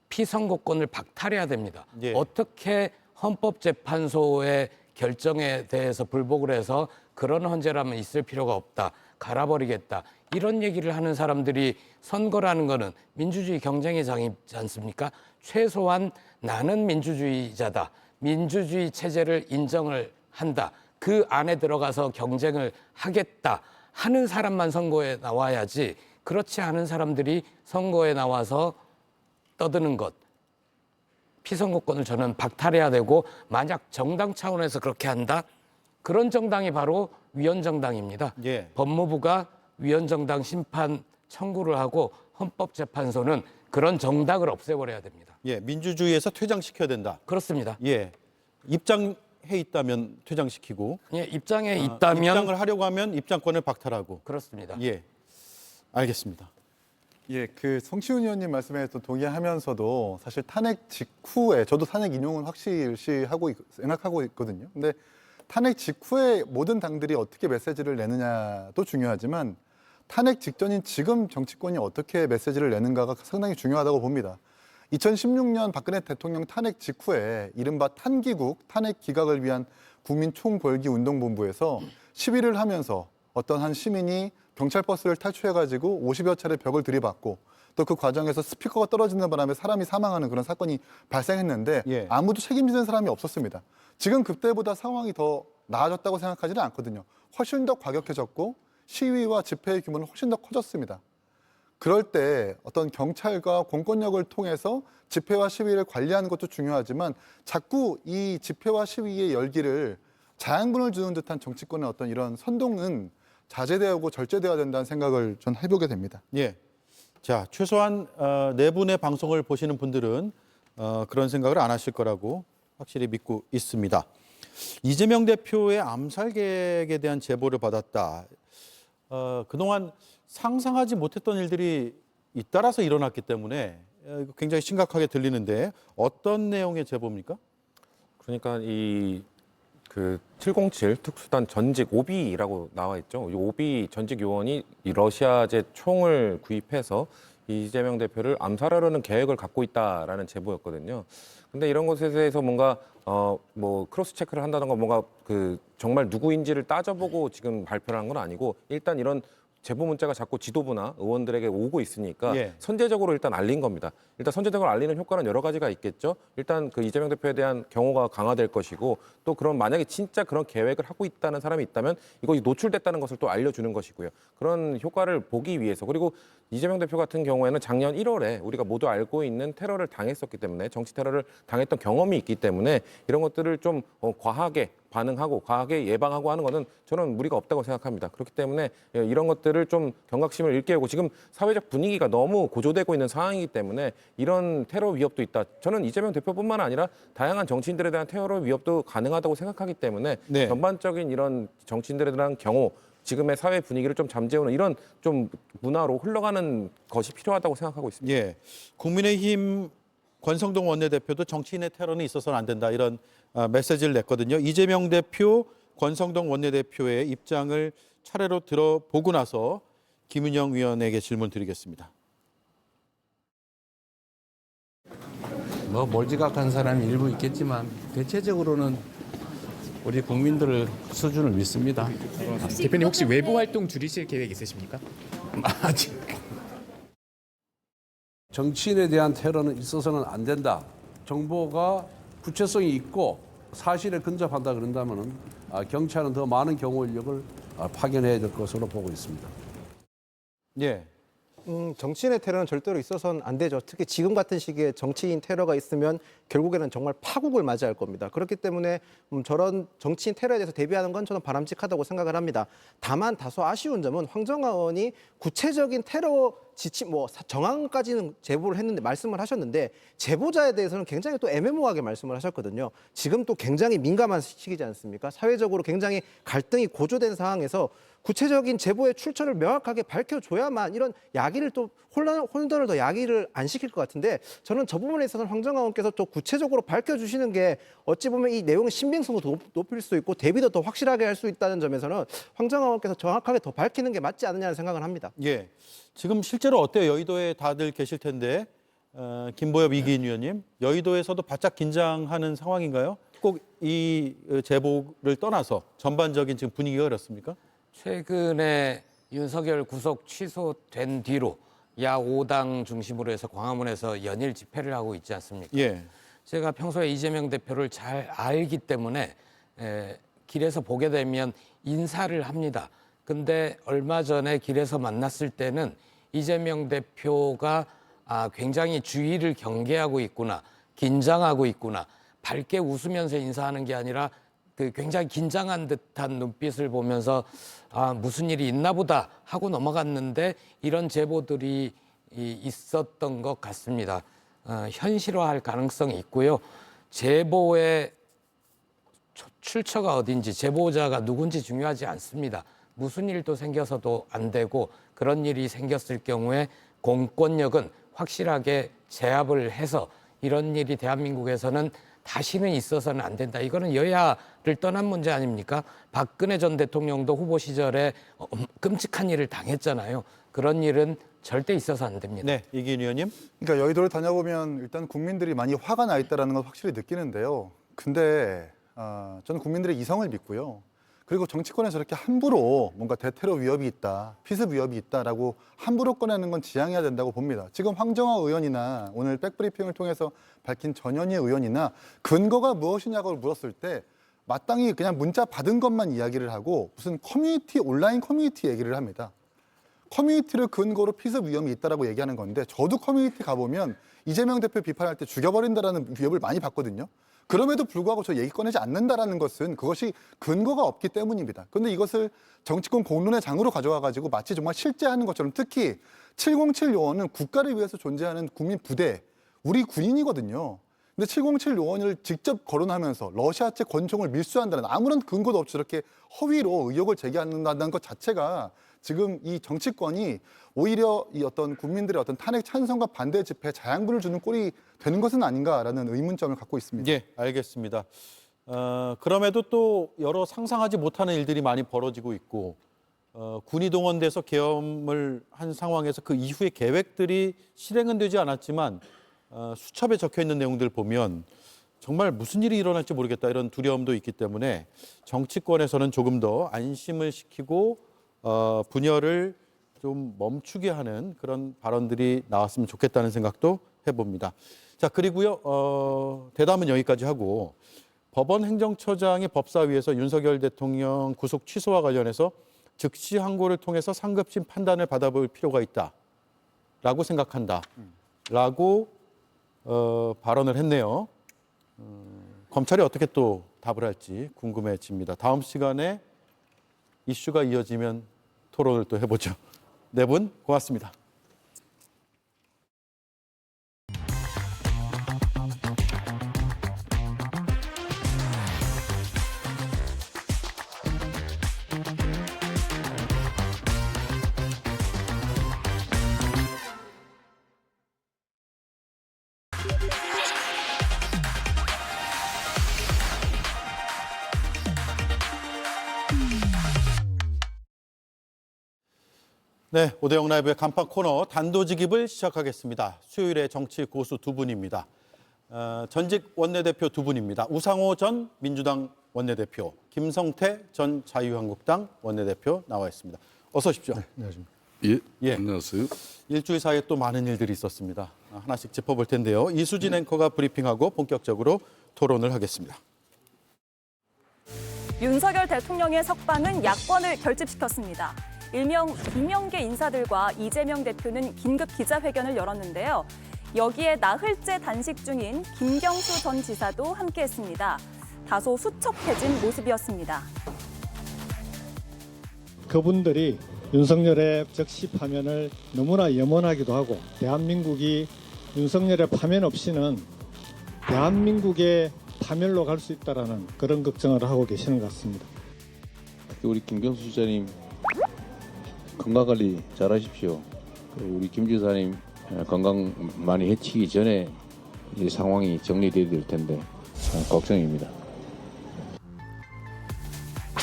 피선거권을 박탈해야 됩니다. 예. 어떻게 헌법재판소의 결정에 대해서 불복을 해서 그런 헌재라면 있을 필요가 없다, 갈아버리겠다, 이런 얘기를 하는 사람들이 선거라는 거는 민주주의 경쟁의 장이지 않습니까? 최소한 나는 민주주의자다, 민주주의 체제를 인정을 한다, 그 안에 들어가서 경쟁을 하겠다 하는 사람만 선거에 나와야지, 그렇지 않은 사람들이 선거에 나와서 떠드는 것, 피선거권을 저는 박탈해야 되고, 만약 정당 차원에서 그렇게 한다? 그런 정당이 바로 위헌정당입니다. 예. 법무부가 위헌정당 심판 청구를 하고 헌법재판소는 그런 정당을 없애버려야 됩니다. 예, 민주주의에서 퇴장시켜야 된다. 그렇습니다. 예, 입장해 있다면 퇴장시키고, 예, 입장에 있다면 입장을 하려고 하면 입장권을 박탈하고. 그렇습니다. 예, 알겠습니다. 예, 성치훈 의원님 말씀에 또 동의하면서도 사실 탄핵 직후에 저도 탄핵 인용은 확실시 생각하고 있거든요. 근데 탄핵 직후에 모든 당들이 어떻게 메시지를 내느냐도 중요하지만 탄핵 직전인 지금 정치권이 어떻게 메시지를 내는가가 상당히 중요하다고 봅니다. 2016년 박근혜 대통령 탄핵 직후에 이른바 탄기국, 탄핵 기각을 위한 국민총궐기운동본부에서 시위를 하면서 어떤 한 시민이 경찰 버스를 탈취해가지고 50여 차례 벽을 들이받고 또 그 과정에서 스피커가 떨어지는 바람에 사람이 사망하는 그런 사건이 발생했는데 예. 아무도 책임지는 사람이 없었습니다. 지금 그때보다 상황이 더 나아졌다고 생각하지는 않거든요. 훨씬 더 과격해졌고 시위와 집회의 규모는 훨씬 더 커졌습니다. 그럴 때 어떤 경찰과 공권력을 통해서 집회와 시위를 관리하는 것도 중요하지만 자꾸 이 집회와 시위의 열기를 자양분을 주는 듯한 정치권의 어떤 이런 선동은 자제되고 절제되어야 된다는 생각을 전 해보게 됩니다. 예. 자, 최소한 네 분의 방송을 보시는 분들은 그런 생각을 안 하실 거라고 확실히 믿고 있습니다. 이재명 대표의 암살 계획에 대한 제보를 받았다. 그동안 상상하지 못했던 일들이 잇따라서 일어났기 때문에 굉장히 심각하게 들리는데 어떤 내용의 제보입니까? 그러니까 그 707 특수단 전직 오비라고 나와 있죠. 이 오비 전직 요원이 이 러시아제 총을 구입해서 이재명 대표를 암살하려는 계획을 갖고 있다라는 제보였거든요. 근데 이런 것에 대해서 뭔가 뭐 크로스 체크를 한다던가 뭔가 그 정말 누구인지를 따져보고 지금 발표를 한 건 아니고 일단 이런 제보 문자가 자꾸 지도부나 의원들에게 오고 있으니까 예. 선제적으로 일단 알린 겁니다. 일단 선제적으로 알리는 효과는 여러 가지가 있겠죠. 일단 그 이재명 대표에 대한 경호가 강화될 것이고 또 그런 만약에 진짜 그런 계획을 하고 있다는 사람이 있다면 이것이 노출됐다는 것을 또 알려주는 것이고요. 그런 효과를 보기 위해서 그리고 이재명 대표 같은 경우에는 작년 1월에 우리가 모두 알고 있는 테러를 당했었기 때문에 정치 테러를 당했던 경험이 있기 때문에 이런 것들을 좀 과하게 반응하고 과하게 예방하고 하는 것은 저는 무리가 없다고 생각합니다. 그렇기 때문에 이런 것들을 좀 경각심을 일깨우고 지금 사회적 분위기가 너무 고조되고 있는 상황이기 때문에 이런 테러 위협도 있다. 저는 이재명 대표뿐만 아니라 다양한 정치인들에 대한 테러 위협도 가능하다고 생각하기 때문에 네. 전반적인 이런 정치인들에 대한 경호 지금의 사회 분위기를 좀 잠재우는 이런 좀 문화로 흘러가는 것이 필요하다고 생각하고 있습니다. 예. 국민의힘 권성동 원내대표도 정치인의 테러는 있어서는 안 된다 이런 메시지를 냈거든요. 이재명 대표, 권성동 원내대표의 입장을 차례로 들어보고 나서 김은영 위원에게 질문 드리겠습니다. 뭐 몰지각한 사람이 일부 있겠지만 대체적으로는 우리 국민들의 수준을 믿습니다. 대표님 혹시 외부 활동 줄이실 계획 있으십니까? 아직 정치인에 대한 테러는 있어서는 안 된다. 정보가 구체성이 있고 사실에 근접한다 그런다면은 경찰은 더 많은 경호 인력을 파견해야 될 것으로 보고 있습니다. 예. 정치인의 테러는 절대로 있어서는 안 되죠. 특히 지금 같은 시기에 정치인 테러가 있으면 결국에는 정말 파국을 맞이할 겁니다. 그렇기 때문에 저런 정치인 테러에 대해서 대비하는 건 저는 바람직하다고 생각을 합니다. 다만 다소 아쉬운 점은 황정화 의원이 구체적인 테러 지침, 정황까지는 제보를 했는데 말씀을 하셨는데 제보자에 대해서는 굉장히 또 애매모호하게 말씀을 하셨거든요. 지금 또 굉장히 민감한 시기지 않습니까? 사회적으로 굉장히 갈등이 고조된 상황에서 구체적인 제보의 출처를 명확하게 밝혀줘야만 이런 야기를 또 혼돈을 더 야기를 안 시킬 것 같은데 저는 저 부분에 있어서는 황정화 의원께서 또 구체적으로 밝혀주시는 게 어찌 보면 이 내용의 신빙성도 높일 수 있고 대비도 더 확실하게 할 수 있다는 점에서는 황정화 의원께서 정확하게 더 밝히는 게 맞지 않느냐는 생각을 합니다. 예. 지금 실제로 어때요? 여의도에 다들 계실 텐데 김보엽 이기인 위원님, 여의도에서도 바짝 긴장하는 상황인가요? 꼭 이 제보를 떠나서 전반적인 지금 분위기가 그렇습니까? 최근에 윤석열 구속 취소된 뒤로 야 5당 중심으로 해서 광화문에서 연일 집회를 하고 있지 않습니까? 예. 제가 평소에 이재명 대표를 잘 알기 때문에 길에서 보게 되면 인사를 합니다. 근데 얼마 전에 길에서 만났을 때는 이재명 대표가 굉장히 주의를 경계하고 있구나, 긴장하고 있구나, 밝게 웃으면서 인사하는 게 아니라 그 굉장히 긴장한 듯한 눈빛을 보면서 무슨 일이 있나 보다 하고 넘어갔는데 이런 제보들이 있었던 것 같습니다. 현실화할 가능성이 있고요. 제보의 출처가 어딘지 제보자가 누군지 중요하지 않습니다. 무슨 일도 생겨서도 안 되고 그런 일이 생겼을 경우에 공권력은 확실하게 제압을 해서 이런 일이 대한민국에서는 다시는 있어서는 안 된다. 이거는 여야를 떠난 문제 아닙니까? 박근혜 전 대통령도 후보 시절에 끔찍한 일을 당했잖아요. 그런 일은 절대 있어서 안 됩니다. 네, 이기인 의원님. 그러니까 여의도를 다녀보면 일단 국민들이 많이 화가 나 있다는 걸 확실히 느끼는데요. 근데 저는 국민들의 이성을 믿고요. 그리고 정치권에서 저렇게 함부로 뭔가 대테러 위협이 있다, 피습 위협이 있다라고 함부로 꺼내는 건 지양해야 된다고 봅니다. 지금 황정화 의원이나 오늘 백브리핑을 통해서 밝힌 전현희 의원이나 근거가 무엇이냐고 물었을 때 마땅히 그냥 문자 받은 것만 이야기를 하고 무슨 온라인 커뮤니티 얘기를 합니다. 커뮤니티를 근거로 피습 위험이 있다라고 얘기하는 건데 저도 커뮤니티 가보면 이재명 대표 비판할 때 죽여버린다라는 위협을 많이 받거든요. 그럼에도 불구하고 저 얘기 꺼내지 않는다라는 것은 그것이 근거가 없기 때문입니다. 그런데 이것을 정치권 공론의 장으로 가져와가지고 마치 정말 실제하는 것처럼 특히 707 요원은 국가를 위해서 존재하는 국민 부대, 우리 군인이거든요. 근데 707 요원을 직접 거론하면서 러시아제 권총을 밀수한다는 아무런 근거도 없이 저렇게 허위로 의혹을 제기한다는 것 자체가 지금 이 정치권이 오히려 이 어떤 국민들의 어떤 탄핵 찬성과 반대 집회에 자양분을 주는 꼴이 되는 것은 아닌가라는 의문점을 갖고 있습니다. 예, 알겠습니다. 그럼에도 또 여러 상상하지 못하는 일들이 많이 벌어지고 있고 군이 동원돼서 계엄을 한 상황에서 그 이후의 계획들이 실행은 되지 않았지만 수첩에 적혀 있는 내용들 보면 정말 무슨 일이 일어날지 모르겠다 이런 두려움도 있기 때문에 정치권에서는 조금 더 안심을 시키고 분열을 좀 멈추게 하는 그런 발언들이 나왔으면 좋겠다는 생각도 해봅니다. 자, 그리고요, 대담은 여기까지 하고 법원 행정처장이 법사위에서 윤석열 대통령 구속 취소와 관련해서 즉시 항고를 통해서 상급심 판단을 받아볼 필요가 있다라고 생각한다라고 발언을 했네요. 검찰이 어떻게 또 답을 할지 궁금해집니다. 다음 시간에 이슈가 이어지면 토론을 또 해보죠. 네 분 고맙습니다. 네, 오대영 라이브의 간판 코너 단도직입을 시작하겠습니다. 수요일에 정치 고수 두 분입니다. 전직 원내대표 두 분입니다. 우상호 전 민주당 원내대표, 김성태 전 자유한국당 원내대표 나와 있습니다. 어서 오십시오. 네, 안녕하십니까. 예, 안녕하세요. 일주일 사이에 또 많은 일들이 있었습니다. 하나씩 짚어볼 텐데요. 이수진 앵커가 브리핑하고 본격적으로 토론을 하겠습니다. 윤석열 대통령의 석방은 야권을 결집시켰습니다. 일명 비명계 인사들과 이재명 대표는 긴급 기자회견을 열었는데요. 여기에 나흘째 단식 중인 김경수 전 지사도 함께했습니다. 다소 수척해진 모습이었습니다. 그분들이 윤석열의 즉시 파면을 너무나 염원하기도 하고 대한민국이 윤석열의 파면 없이는 대한민국의 파멸로 갈 수 있다라는 그런 걱정을 하고 계시는 것 같습니다. 우리 김경수 지사님 건강관리 잘하십시오. 우리 김 지사님 건강 많이 해치기 전에 이 상황이 정리돼야 될 텐데 걱정입니다.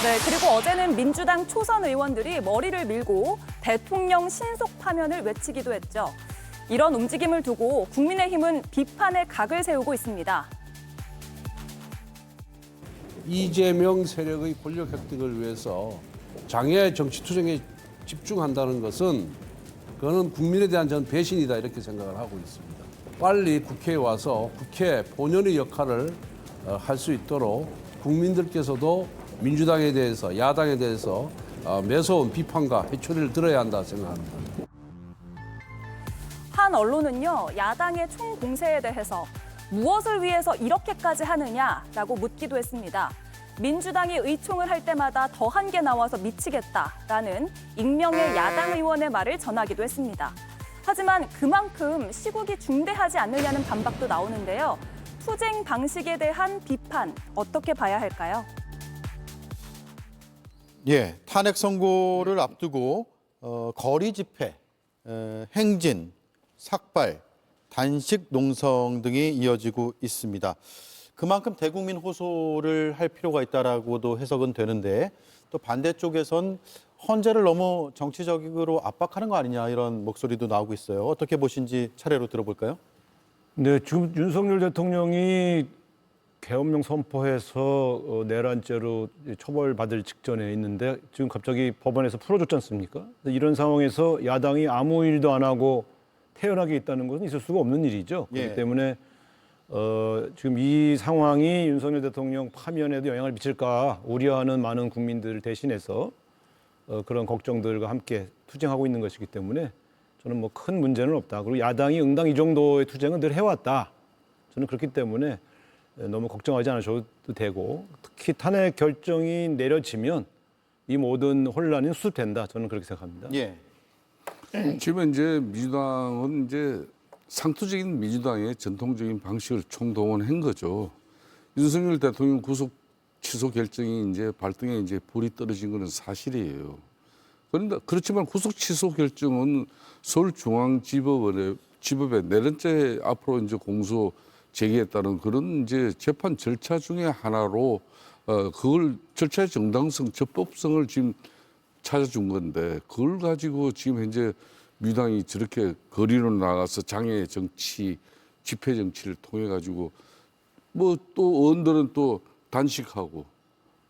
네, 그리고 어제는 민주당 초선 의원들이 머리를 밀고 대통령 신속 파면을 외치기도 했죠. 이런 움직임을 두고 국민의힘은 비판의 각을 세우고 있습니다. 이재명 세력의 권력 획득을 위해서 장애 정치 투쟁에 집중한다는 것은 그거는 국민에 대한 전 배신이다 이렇게 생각을 하고 있습니다. 빨리 국회에 와서 국회 본연의 역할을 할 수 있도록 국민들께서도 민주당에 대해서 야당에 대해서 매서운 비판과 회초리를 들어야 한다 생각합니다. 한 언론은요, 야당의 총공세에 대해서 무엇을 위해서 이렇게까지 하느냐라고 묻기도 했습니다. 민주당이 의총을 할 때마다 더한 게 나와서 미치겠다라는 익명의 야당 의원의 말을 전하기도 했습니다. 하지만 그만큼 시국이 중대하지 않느냐는 반박도 나오는데요. 투쟁 방식에 대한 비판 어떻게 봐야 할까요? 예, 탄핵 선고를 앞두고 거리 집회, 행진, 삭발, 단식 농성 등이 이어지고 있습니다. 그만큼 대국민 호소를 할 필요가 있다라고도 해석은 되는데 또 반대쪽에선 헌재를 너무 정치적으로 압박하는 거 아니냐 이런 목소리도 나오고 있어요. 어떻게 보신지 차례로 들어볼까요? 네, 지금 윤석열 대통령이 계엄령 선포해서 내란죄로 처벌받을 직전에 있는데 지금 갑자기 법원에서 풀어줬지 않습니까? 이런 상황에서 야당이 아무 일도 안 하고 태연하게 있다는 것은 있을 수가 없는 일이죠. 그렇기 때문에 지금 이 상황이 윤석열 대통령 파면에도 영향을 미칠까 우려하는 많은 국민들을 대신해서 그런 걱정들과 함께 투쟁하고 있는 것이기 때문에 저는 뭐 큰 문제는 없다. 그리고 야당이 응당 이 정도의 투쟁은 늘 해왔다. 저는 그렇기 때문에 너무 걱정하지 않으셔도 되고 특히 탄핵 결정이 내려지면 이 모든 혼란이 수습된다. 저는 그렇게 생각합니다. 예. 지금 이제 민주당은 이제 상투적인 민주당의 전통적인 방식을 총동원한 거죠. 윤석열 대통령 구속 취소 결정이 이제 발등에 이제 불이 떨어진 것은 사실이에요. 그런데 그렇지만 구속 취소 결정은 서울중앙지법의 내란죄 앞으로 이제 공소 제기했다는 그런 이제 재판 절차 중에 하나로 그걸 절차의 정당성, 적법성을 지금 찾아준 건데 그걸 가지고 지금 현재 민주당이 저렇게 거리로 나가서 장애 정치, 집회 정치를 통해 가지고 뭐 또 의원들은 또 단식하고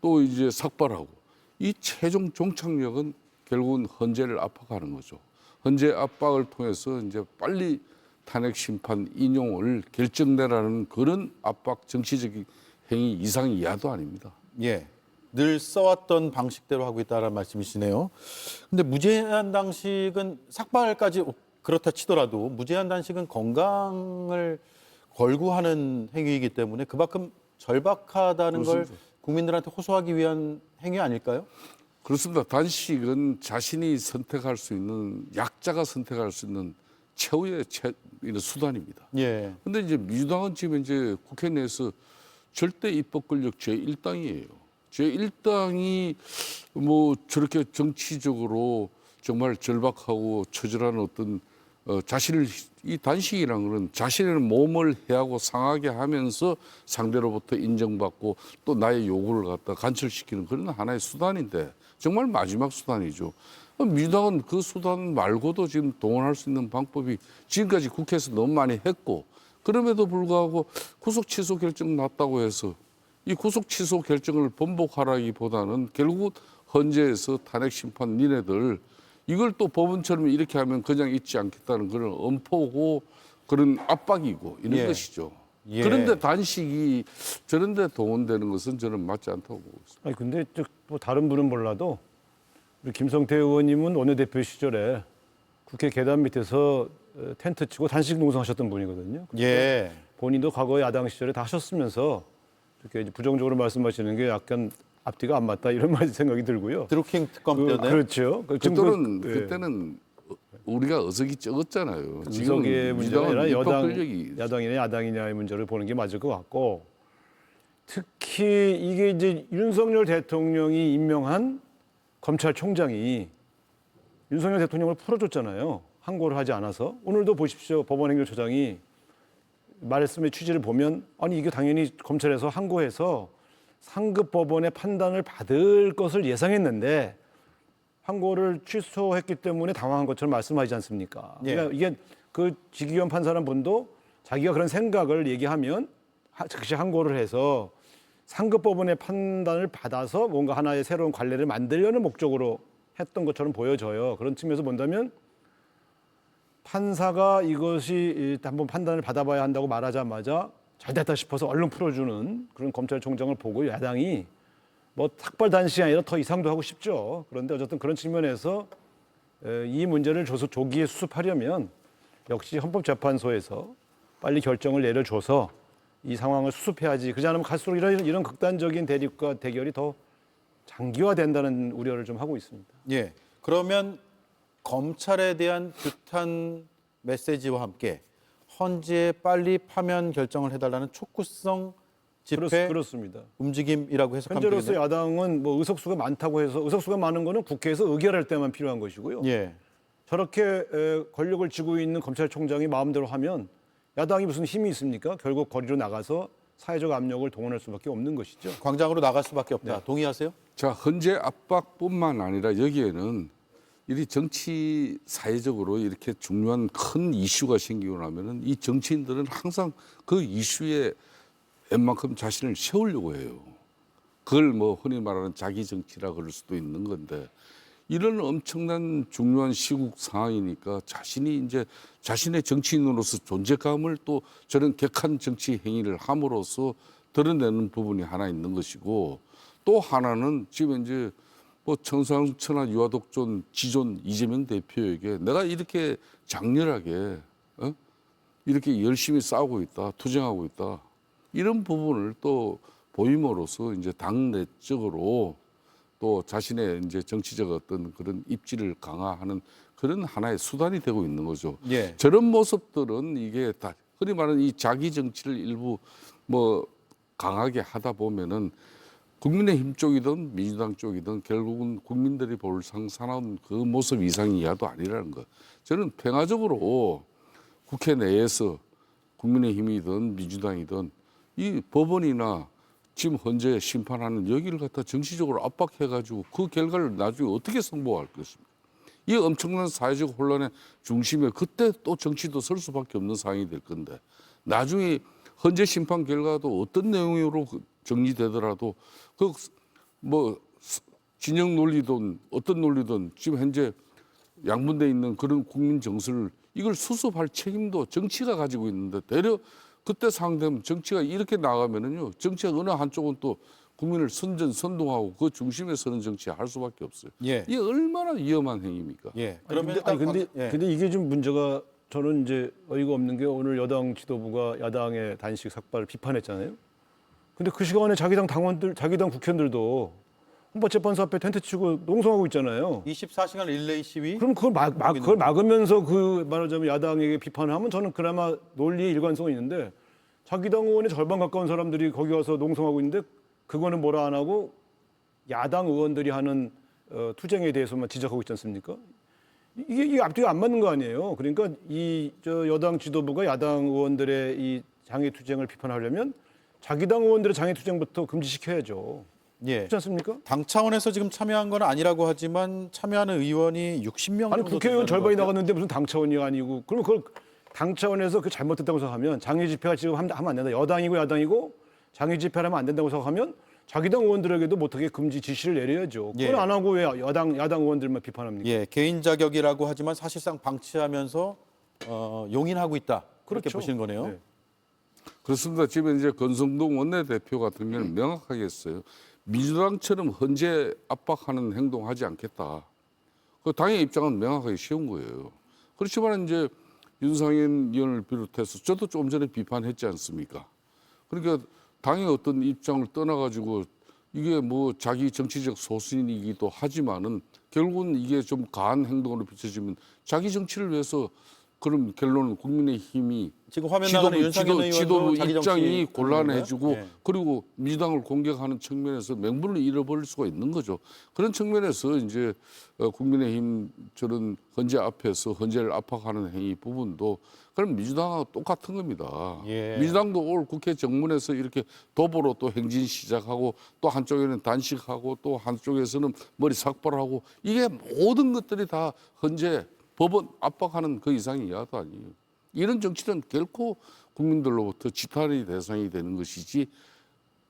또 이제 삭발하고 이 최종 종착역은 결국은 헌재를 압박하는 거죠. 헌재 압박을 통해서 이제 빨리 탄핵 심판 인용을 결정내라는 그런 압박 정치적인 행위 이상 이하도 아닙니다. 예. 늘 써왔던 방식대로 하고 있다는 말씀이시네요. 근데 무제한 단식은 삭발까지 그렇다 치더라도 무제한 단식은 건강을 걸고 하는 행위이기 때문에 그만큼 절박하다는 걸 국민들한테 호소하기 위한 행위 아닐까요? 그렇습니다. 단식은 자신이 선택할 수 있는 약자가 선택할 수 있는 최후의 수단입니다. 예. 근데 이제 민주당은 지금 이제 국회 내에서 절대 입법 권력 제1당이에요. 제1당이 뭐 저렇게 정치적으로 정말 절박하고 처절한 어떤 자신을 이 단식이라는 것은 자신의 몸을 해하고 상하게 하면서 상대로부터 인정받고 또 나의 요구를 갖다 관철시키는 그런 하나의 수단인데 정말 마지막 수단이죠. 민주당은 그 수단 말고도 지금 동원할 수 있는 방법이 지금까지 국회에서 너무 많이 했고 그럼에도 불구하고 구속 취소 결정 났다고 해서 이 구속 취소 결정을 번복하라기보다는 결국 헌재에서 탄핵 심판 니네들 이걸 또 법원처럼 이렇게 하면 그냥 있지 않겠다는 그런 엄포고 그런 압박이고 이런 예. 것이죠. 예. 그런데 단식이 저런 데 동원되는 것은 저는 맞지 않다고 보고 있습니다. 아니 근데 또 다른 분은 몰라도 우리 김성태 의원님은 원내대표 시절에 국회 계단 밑에서 텐트 치고 단식 농성하셨던 분이거든요. 예. 본인도 과거 야당 시절에 다 하셨으면서 이렇게 이제 부정적으로 말씀하시는 게 약간 앞뒤가 안 맞다 이런 생각이 들고요. 드루킹 특검 때는 그렇죠. 그때는 우리가 어석이 적었잖아요. 의석의 문제가 아니라 권력이 야당이냐 야당이냐의 문제를 보는 게 맞을 것 같고 특히 이게 이제 윤석열 대통령이 임명한 검찰총장이 윤석열 대통령을 풀어줬잖아요. 항고를 하지 않아서. 오늘도 보십시오. 법원행정처장이 말씀의 취지를 보면 아니 이게 당연히 검찰에서 항고해서 상급 법원의 판단을 받을 것을 예상했는데 항고를 취소했기 때문에 당황한 것처럼 말씀하지 않습니까? 예. 그러니까 이게 그 지기현 판사라는 분도 자기가 그런 생각을 얘기하면 즉시 항고를 해서 상급 법원의 판단을 받아서 뭔가 하나의 새로운 관례를 만들려는 목적으로 했던 것처럼 보여져요. 그런 측면에서 본다면 판사가 이것이 한번 판단을 받아봐야 한다고 말하자마자 잘 됐다 싶어서 얼른 풀어주는 그런 검찰총장을 보고 야당이 뭐 삭발 단식이 아니라 더 이상도 하고 싶죠. 그런데 어쨌든 그런 측면에서 이 문제를 조기에 수습하려면 역시 헌법재판소에서 빨리 결정을 내려줘서 이 상황을 수습해야지. 그러지 않으면 갈수록 이런 극단적인 대립과 대결이 더 장기화된다는 우려를 좀 하고 있습니다. 예. 그러면 검찰에 대한 규탄 메시지와 함께 헌재에 빨리 파면 결정을 해달라는 촉구성 집회 그렇습니다. 움직임이라고 해석하면 현재로서 되겠네요. 야당은 뭐 의석수가 많다고 해서 의석수가 많은 거는 국회에서 의결할 때만 필요한 것이고요. 예. 저렇게 권력을 쥐고 있는 검찰총장이 마음대로 하면 야당이 무슨 힘이 있습니까? 결국 거리로 나가서 사회적 압력을 동원할 수밖에 없는 것이죠. 광장으로 나갈 수밖에 없다. 동의하세요? 자, 헌재 압박뿐만 아니라 여기에는 이 정치 사회적으로 이렇게 중요한 큰 이슈가 생기고 나면은 이 정치인들은 항상 그 이슈에 웬만큼 자신을 세우려고 해요. 그걸 뭐 흔히 말하는 자기 정치라 그럴 수도 있는 건데 이런 엄청난 중요한 시국 상황이니까 자신이 이제 자신의 정치인으로서 존재감을 또 저런 격한 정치 행위를 함으로써 드러내는 부분이 하나 있는 것이고 또 하나는 지금 이제 뭐 청상천하 유아독존 지존 이재명 대표에게 내가 이렇게 장렬하게 이렇게 열심히 싸우고 있다, 투쟁하고 있다 이런 부분을 또 보임으로써 이제 당내적으로 또 자신의 이제 정치적 어떤 그런 입지를 강화하는 그런 하나의 수단이 되고 있는 거죠. 예. 저런 모습들은 이게 다 흔히 말하는 이 자기 정치를 일부 뭐 강하게 하다 보면은 국민의힘 쪽이든 민주당 쪽이든 결국은 국민들이 볼 상상하는 그 모습 이상 이하도 아니라는 거. 저는 평화적으로 국회 내에서 국민의힘이든 민주당이든 이 법원이나 지금 현재 심판하는 여기를 갖다 정치적으로 압박해가지고 그 결과를 나중에 어떻게 선고할 것입니까? 이 엄청난 사회적 혼란의 중심에 그때 또 정치도 설 수밖에 없는 상황이 될 건데 나중에 헌재 심판 결과도 어떤 내용으로 정리되더라도 그 뭐 진영 논리든 어떤 논리든 지금 현재 양분돼 있는 그런 국민 정서를 이걸 수습할 책임도 정치가 가지고 있는데 되려 그때 상대면 정치가 이렇게 나가면은요 정치가 어느 한쪽은 또 국민을 선동하고 그 중심에 서는 정치 할 수밖에 없어요. 예. 이게 얼마나 위험한 행위입니까? 예. 그러면 그러면 근데 이게 좀 문제가 저는 이제 어이가 없는 게 오늘 여당 지도부가 야당의 단식 삭발을 비판했잖아요. 근데 그 시간에 자기 당 당원들, 자기 당 국회의원들도 헌법재판소 앞에 텐트 치고 농성하고 있잖아요. 24시간 릴레이 시위. 그럼 그걸 그걸 막으면서 그 말하자면 야당에게 비판을 하면 저는 그나마 논리의 일관성이 있는데 자기 당 의원의 절반 가까운 사람들이 거기 와서 농성하고 있는데 그거는 뭐라 안 하고 야당 의원들이 하는 투쟁에 대해서만 지적하고 있지 않습니까? 이게 앞뒤가 안 맞는 거 아니에요. 그러니까 저 여당 지도부가 야당 의원들의 이 장애 투쟁을 비판하려면 자기 당 의원들의 장애 투쟁부터 금지시켜야죠. 예. 그렇지 않습니까? 당 차원에서 지금 참여한 건 아니라고 하지만 참여하는 의원이 60명 아니 정도 국회의원 된다는 절반이 것 같아요. 나갔는데 무슨 당 차원이 아니고 그럼 그걸 당 차원에서 그 잘못됐다고 생각하면 장애 집회가 지금 하면 안 된다. 여당이고 야당이고 장애 집회를 하면 안 된다고 생각하면 자기 당 의원들에게도 못하게 금지 지시를 내려야죠. 그걸 예. 안 하고 왜 야당 의원들만 비판합니까? 예, 개인 자격이라고 하지만 사실상 방치하면서 용인하고 있다. 그렇게 그렇죠. 보시는 거네요. 네. 그렇습니다. 지금 이제 권성동 원내대표 같은 경우는 명확하게 했어요. 민주당처럼 헌재 압박하는 행동하지 않겠다. 그 당의 입장은 명확하게 세운 거예요. 그렇지만 이제 윤상현 의원을 비롯해서 저도 좀 전에 비판했지 않습니까? 그러니까 당의 어떤 입장을 떠나가지고 이게 뭐 자기 정치적 소신이기도 하지만은 결국은 이게 좀 과한 행동으로 비춰지면 자기 정치를 위해서 그런 결론은 국민의힘이 지금 화면 나가는 윤상현 의원도 지도부 자기 입장이 정치 곤란해지고 예. 그리고 민주당을 공격하는 측면에서 명분을 잃어버릴 수가 있는 거죠. 그런 측면에서 이제 국민의힘 저런 헌재 앞에서 헌재를 압박하는 행위 부분도 그럼 민주당하고 똑같은 겁니다. 예. 민주당도 올 국회 정문에서 이렇게 도보로 또 행진 시작하고 또 한쪽에는 단식하고 또 한쪽에서는 머리 삭발하고 이게 모든 것들이 다 헌재 법원 압박하는 그 이상이 이하도 아니에요. 이런 정치는 결코 국민들로부터 지탄의 대상이 되는 것이지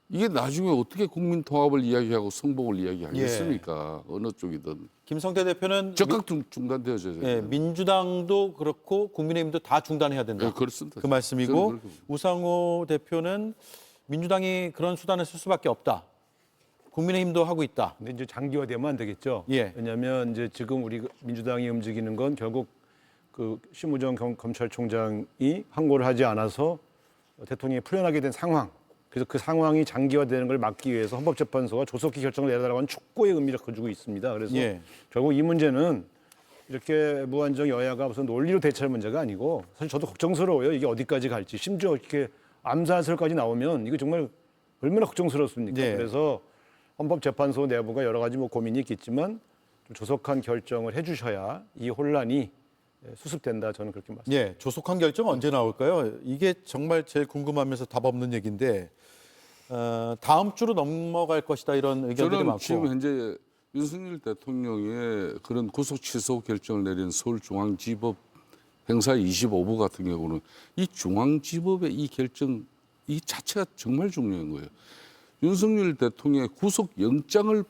이게 나중에 어떻게 국민 통합을 이야기하고 성공을 이야기하겠습니까? 어느 쪽이든. 김성태 대표는 즉각 중단되어져야 예, 민주당도 그렇고 국민의힘도 다 중단해야 된다. 네, 그렇습니다. 그 말씀이고 저는 그렇게 우상호 대표는 민주당이 그런 수단을 쓸 수밖에 없다. 국민의힘도 하고 있다. 근데 이제 장기화되면 안 되겠죠. 예. 왜냐하면 이제 지금 우리 민주당이 움직이는 건 결국 그 심우정 검찰총장이 항고를 하지 않아서 대통령이 풀려나게 된 상황. 그래서 그 상황이 장기화되는 걸 막기 위해서 헌법재판소가 조속히 결정을 내달라고 하는 촉구의 의미를 가지고 있습니다. 그래서 예. 결국 이 문제는 이렇게 무한정 여야가 무슨 논리로 대처할 문제가 아니고 사실 저도 걱정스러워요. 이게 어디까지 갈지. 심지어 이렇게 암살설까지 나오면 이거 정말 얼마나 걱정스럽습니까? 네. 그래서 헌법재판소 내부가 여러 가지 뭐 고민이 있겠지만 좀 조속한 결정을 해주셔야 이 혼란이 수습된다. 저는 그렇게 말씀드립니다. 예, 조속한 결정 언제 나올까요? 이게 정말 제일 궁금하면서 답 없는 얘기인데 다음 주로 넘어갈 것이다 이런 의견들이 저는 많고. 지금 현재 윤석열 대통령의 그런 구속 취소 결정을 내린 서울중앙지법 행사 25부 같은 경우는 이 중앙지법의 이 결정 이 자체가 정말 중요한 거예요. 윤석열 대통령의 구속영장을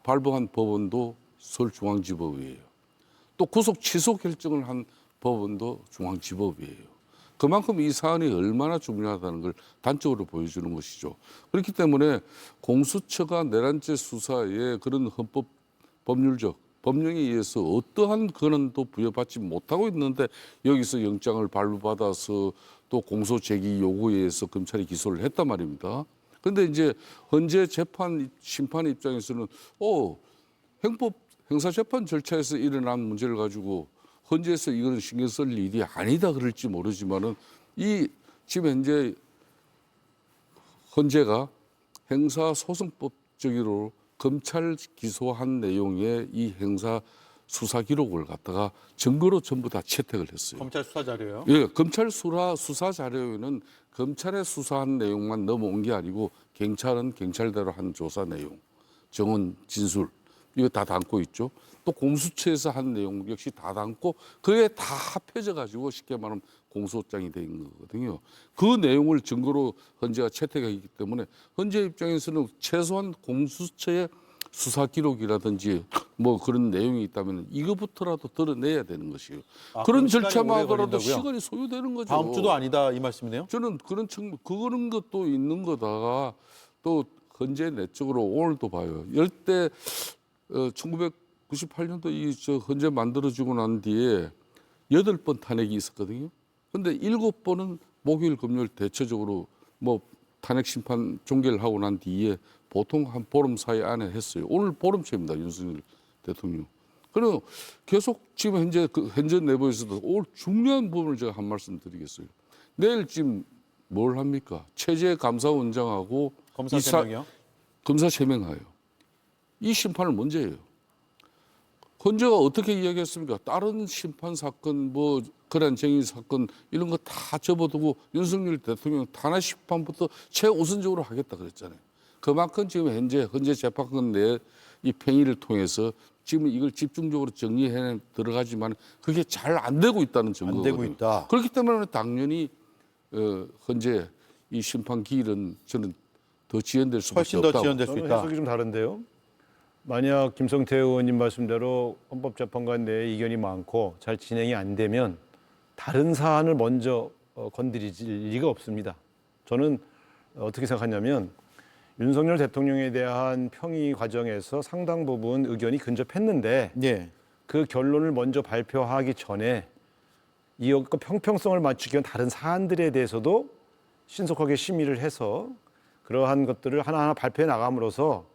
발부한 법원도 서울중앙지법이에요. 또 구속 취소 결정을 한 법원도 중앙지법이에요. 그만큼 이 사안이 얼마나 중요하다는 걸 단적으로 보여주는 것이죠. 그렇기 때문에 공수처가 내란죄 수사에 그런 헌법 법률적 법령에 의해서 어떠한 권한도 부여받지 못하고 있는데 여기서 영장을 발부받아서 또 공소 제기 요구에 의해서 검찰이 기소를 했단 말입니다. 그런데 이제 헌재 재판 심판 입장에서는 형사재판 절차에서 일어난 문제를 가지고 헌재에서 이거는 신경 쓸 일이 아니다 그럴지 모르지만은 이 지금 현재 헌재가 형사소송법적으로 검찰 기소한 내용의 이 형사 수사 기록을 갖다가 증거로 전부 다 채택을 했어요. 검찰 수사 자료요? 예, 검찰 수사 자료에는 검찰의 수사한 내용만 넘어온 게 아니고 경찰은 경찰대로 한 조사 내용, 정원 진술 이거 다 담고 있죠. 또 공수처에서 한 내용 역시 다 담고 그게 다 합해져 가지고 쉽게 말하면 공소장이 된 거거든요. 그 내용을 증거로 헌재가 채택하기 때문에 헌재 입장에서는 최소한 공수처의 수사 기록이라든지 뭐 그런 내용이 있다면 이거부터라도 드러내야 되는 것이에요. 그런 절차만으로도 시간이 소요되는 거죠. 다음 주도 아니다 이 말씀이네요. 저는 그런 것도 있는 거다가 또 헌재 내적으로 오늘도 봐요. 열대 1998년도 이 헌재 만들어지고 난 뒤에 8번 탄핵이 있었거든요. 근데 7번은 목요일 금요일 대체적으로 뭐 탄핵 심판 종결을 하고 난 뒤에 보통 한 보름 사이 안에 했어요. 오늘 보름째입니다. 윤석열 대통령. 그리고 계속 지금 현재 현재 내부에서도 오늘 중요한 부분을 제가 한 말씀 드리겠어요. 내일쯤 뭘 합니까? 체제 감사원장하고 검사 3명이요? 검사 3명 해요. 이 심판을 먼저 해요. 헌재가 어떻게 이야기했습니까? 다른 심판 사건, 뭐 거란쟁의 사건 이런 거 다 접어두고 윤석열 대통령 탄핵 심판부터 최우선적으로 하겠다 그랬잖아요. 그만큼 지금 헌재 재판권 내 이 팽의를 통해서 지금 이걸 집중적으로 정리해 들어가지만 그게 잘 안 되고 있다는 증거거든요. 안 되고 있다. 그렇기 때문에 당연히 헌재 이 심판 기일은 저는 더 지연될 수밖에 훨씬 더 없다고. 지연될 수 저는 있다. 해석이 좀 다른데요. 만약 김성태 의원님 말씀대로 헌법재판관 내에 이견이 많고 잘 진행이 안 되면 다른 사안을 먼저 건드릴 리가 없습니다. 저는 어떻게 생각하냐면 윤석열 대통령에 대한 평의 과정에서 상당 부분 의견이 근접했는데 그 결론을 먼저 발표하기 전에 이 평평성을 맞추기 위한 다른 사안들에 대해서도 신속하게 심의를 해서 그러한 것들을 하나하나 발표해 나감으로써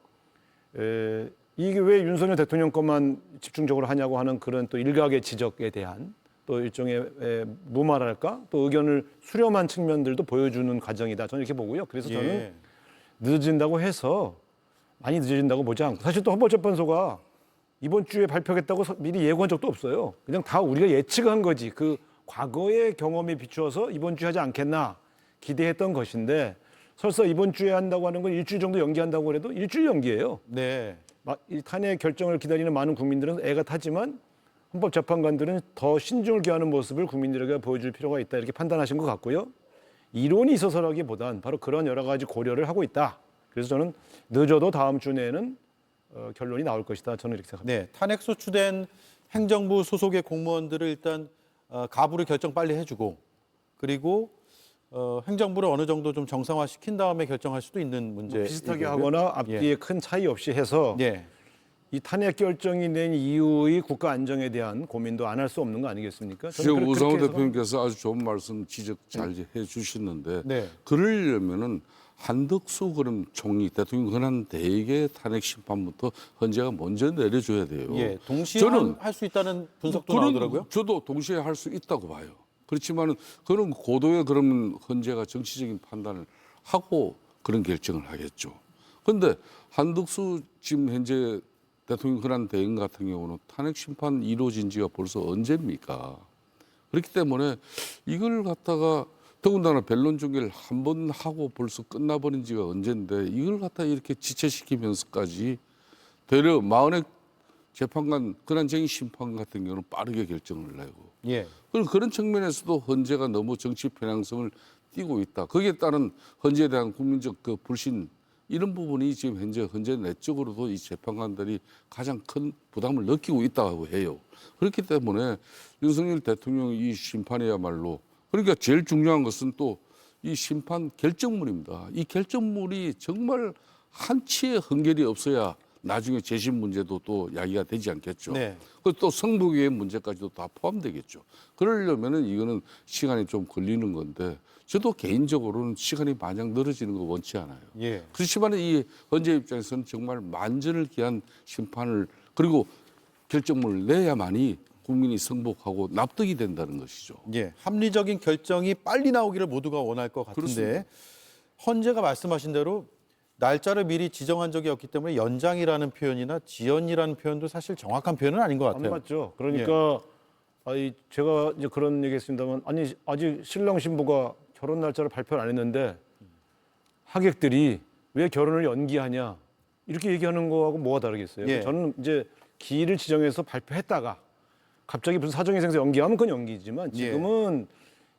이게 왜 윤석열 대통령 것만 집중적으로 하냐고 하는 그런 또 일각의 지적에 대한 또 일종의 무말할까 또 의견을 수렴한 측면들도 보여주는 과정이다. 저는 이렇게 보고요. 그래서 저는 늦어진다고 해서 많이 늦어진다고 보지 않고 사실 또 헌법재판소가 이번 주에 발표하겠다고 미리 예고한 적도 없어요. 그냥 다 우리가 예측한 거지. 그 과거의 경험에 비추어서 이번 주에 하지 않겠나 기대했던 것인데 설사 이번 주에 한다고 하는 건 일주일 정도 연기한다고 해도 일주일 연기예요. 네. 이 탄핵 결정을 기다리는 많은 국민들은 애가 타지만 헌법재판관들은 더 신중을 기하는 모습을 국민들에게 보여줄 필요가 있다 이렇게 판단하신 것 같고요. 이론이 있어서라기보단 바로 그런 여러 가지 고려를 하고 있다. 그래서 저는 늦어도 다음 주 내에는 결론이 나올 것이다. 저는 이렇게 생각합니다. 네, 탄핵 소추된 행정부 소속의 공무원들을 일단 가부를 결정 빨리 해주고 그리고 행정부를 어느 정도 좀 정상화시킨 다음에 결정할 수도 있는 문제. 비슷하게 하거나 앞뒤에 큰 차이 없이 해서 이 탄핵 결정이 낸 이후의 국가 안정에 대한 고민도 안 할 수 없는 거 아니겠습니까? 지금 우상호 대표님께서 아주 좋은 말씀 지적 잘 해주시는데 그러려면은 한덕수 그럼 총리 대통령 권한 대개 탄핵 심판부터 헌재가 먼저 내려줘야 돼요. 동시에 할 수 있다는 분석도 나오더라고요. 저도 동시에 할 수 있다고 봐요. 그렇지만은 그런 고도의 그러면 헌재가 정치적인 판단을 하고 그런 결정을 하겠죠. 그런데 한덕수 지금 현재 대통령 권한 대행 같은 경우는 탄핵 심판 이루어진 지가 벌써 언제입니까? 그렇기 때문에 이걸 갖다가 더군다나 변론 중계를 한 번 하고 벌써 끝나버린 지가 언젠데 이걸 갖다 이렇게 지체시키면서까지 되려 마흔의 재판관 권한쟁의 심판 같은 경우는 빠르게 결정을 내고 그런 측면에서도 헌재가 너무 정치 편향성을 띠고 있다. 거기에 따른 헌재에 대한 국민적 그 불신 이런 부분이 지금 헌재 내적으로도 이 재판관들이 가장 큰 부담을 느끼고 있다고 해요. 그렇기 때문에 윤석열 대통령 이 심판이야말로 그러니까 제일 중요한 것은 또 이 심판 결정문입니다. 이 결정문이 정말 한치의 헌결이 없어야 나중에 재심 문제도 또 이야기가 되지 않겠죠. 네. 또 성북의 문제까지도 다 포함되겠죠. 그러려면은 이거는 시간이 좀 걸리는 건데 저도 개인적으로는 시간이 마냥 늘어지는 거 원치 않아요. 예. 그렇지만 이 헌재 입장에서는 정말 만전을 기한 심판을 그리고 결정문을 내야만이 국민이 승복하고 납득이 된다는 것이죠. 예. 합리적인 결정이 빨리 나오기를 모두가 원할 것 같은데 그렇습니다. 헌재가 말씀하신 대로 날짜를 미리 지정한 적이 없기 때문에 연장이라는 표현이나 지연이라는 표현도 사실 정확한 표현은 아닌 것 같아요. 안 맞죠. 그러니까 제가 이제 그런 얘기했습니다만 아니 아직 신랑 신부가 결혼 날짜를 발표를 안 했는데 하객들이 왜 결혼을 연기하냐 이렇게 얘기하는 거하고 뭐가 다르겠어요. 예. 저는 이제 기일을 지정해서 발표했다가 갑자기 무슨 사정이 생겨서 연기하면 그건 연기지만 지금은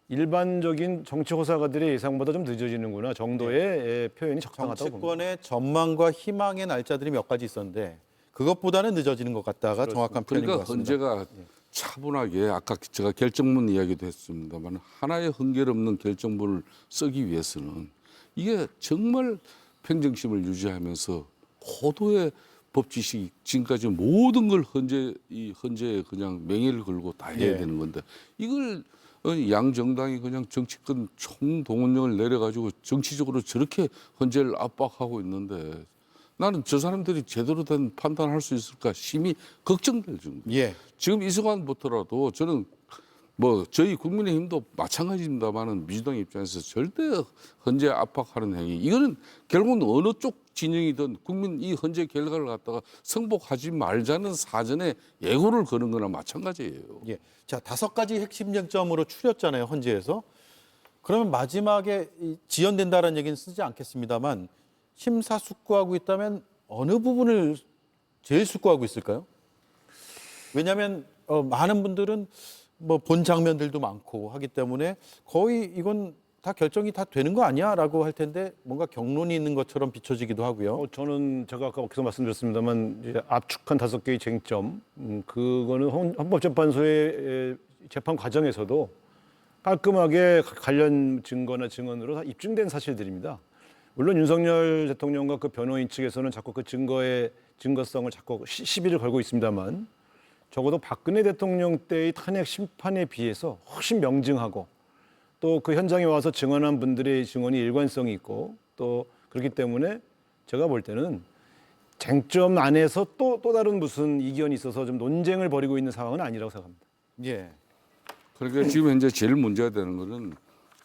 일반적인 정치 호사가들의 예상보다 좀 늦어지는구나 정도의 표현이 적당하다고 봅니다. 정치권의 전망과 희망의 날짜들이 몇 가지 있었는데 그것보다는 늦어지는 것 같다가 정확한 표현인 것 그러니까 같습니다. 헌재가 차분하게 아까 제가 결정문 이야기도 했습니다만 하나의 흥결 없는 결정문을 쓰기 위해서는 이게 정말 평정심을 유지하면서 고도의 법 지식이 지금까지 모든 걸 헌재에 그냥 명예를 걸고 다 해야 되는 건데 이걸 양 정당이 그냥 정치권 총동원령을 내려가지고 정치적으로 저렇게 헌재를 압박하고 있는데 나는 저 사람들이 제대로 된 판단할 수 있을까 심히 걱정될 정도. 지금 이 순간부터라도 저는 뭐 저희 국민의힘도 마찬가지입니다만은 민주당 입장에서 절대 헌재 압박하는 행위 이거는 결국은 어느 쪽 진영이든 국민 이 헌재 결과를 갖다가 승복하지 말자는 사전에 예고를 거는 거나 마찬가지예요. 예. 자, 5가지 핵심 쟁점으로 추렸잖아요, 헌재에서. 그러면 마지막에 지연된다라는 얘기는 쓰지 않겠습니다만 심사숙고하고 있다면 어느 부분을 제일 숙고하고 있을까요? 왜냐하면 많은 분들은 뭐 본 장면들도 많고 하기 때문에 거의 이건 다 결정이 다 되는 거 아니야라고 할 텐데 뭔가 경론이 있는 것처럼 비춰지기도 하고요. 저는 제가 아까 계속 말씀드렸습니다만 이제 압축한 5개의 쟁점 그거는 헌법재판소의 재판 과정에서도 깔끔하게 관련 증거나 증언으로 다 입증된 사실들입니다. 물론 윤석열 대통령과 그 변호인 측에서는 자꾸 그 증거의 증거성을 자꾸 시비를 걸고 있습니다만 적어도 박근혜 대통령 때의 탄핵 심판에 비해서 훨씬 명증하고 또 그 현장에 와서 증언한 분들의 증언이 일관성이 있고 또 그렇기 때문에 제가 볼 때는 쟁점 안에서 또 다른 무슨 이견이 있어서 좀 논쟁을 벌이고 있는 상황은 아니라고 생각합니다. 예. 그러니까 지금 현재 제일 문제가 되는 것은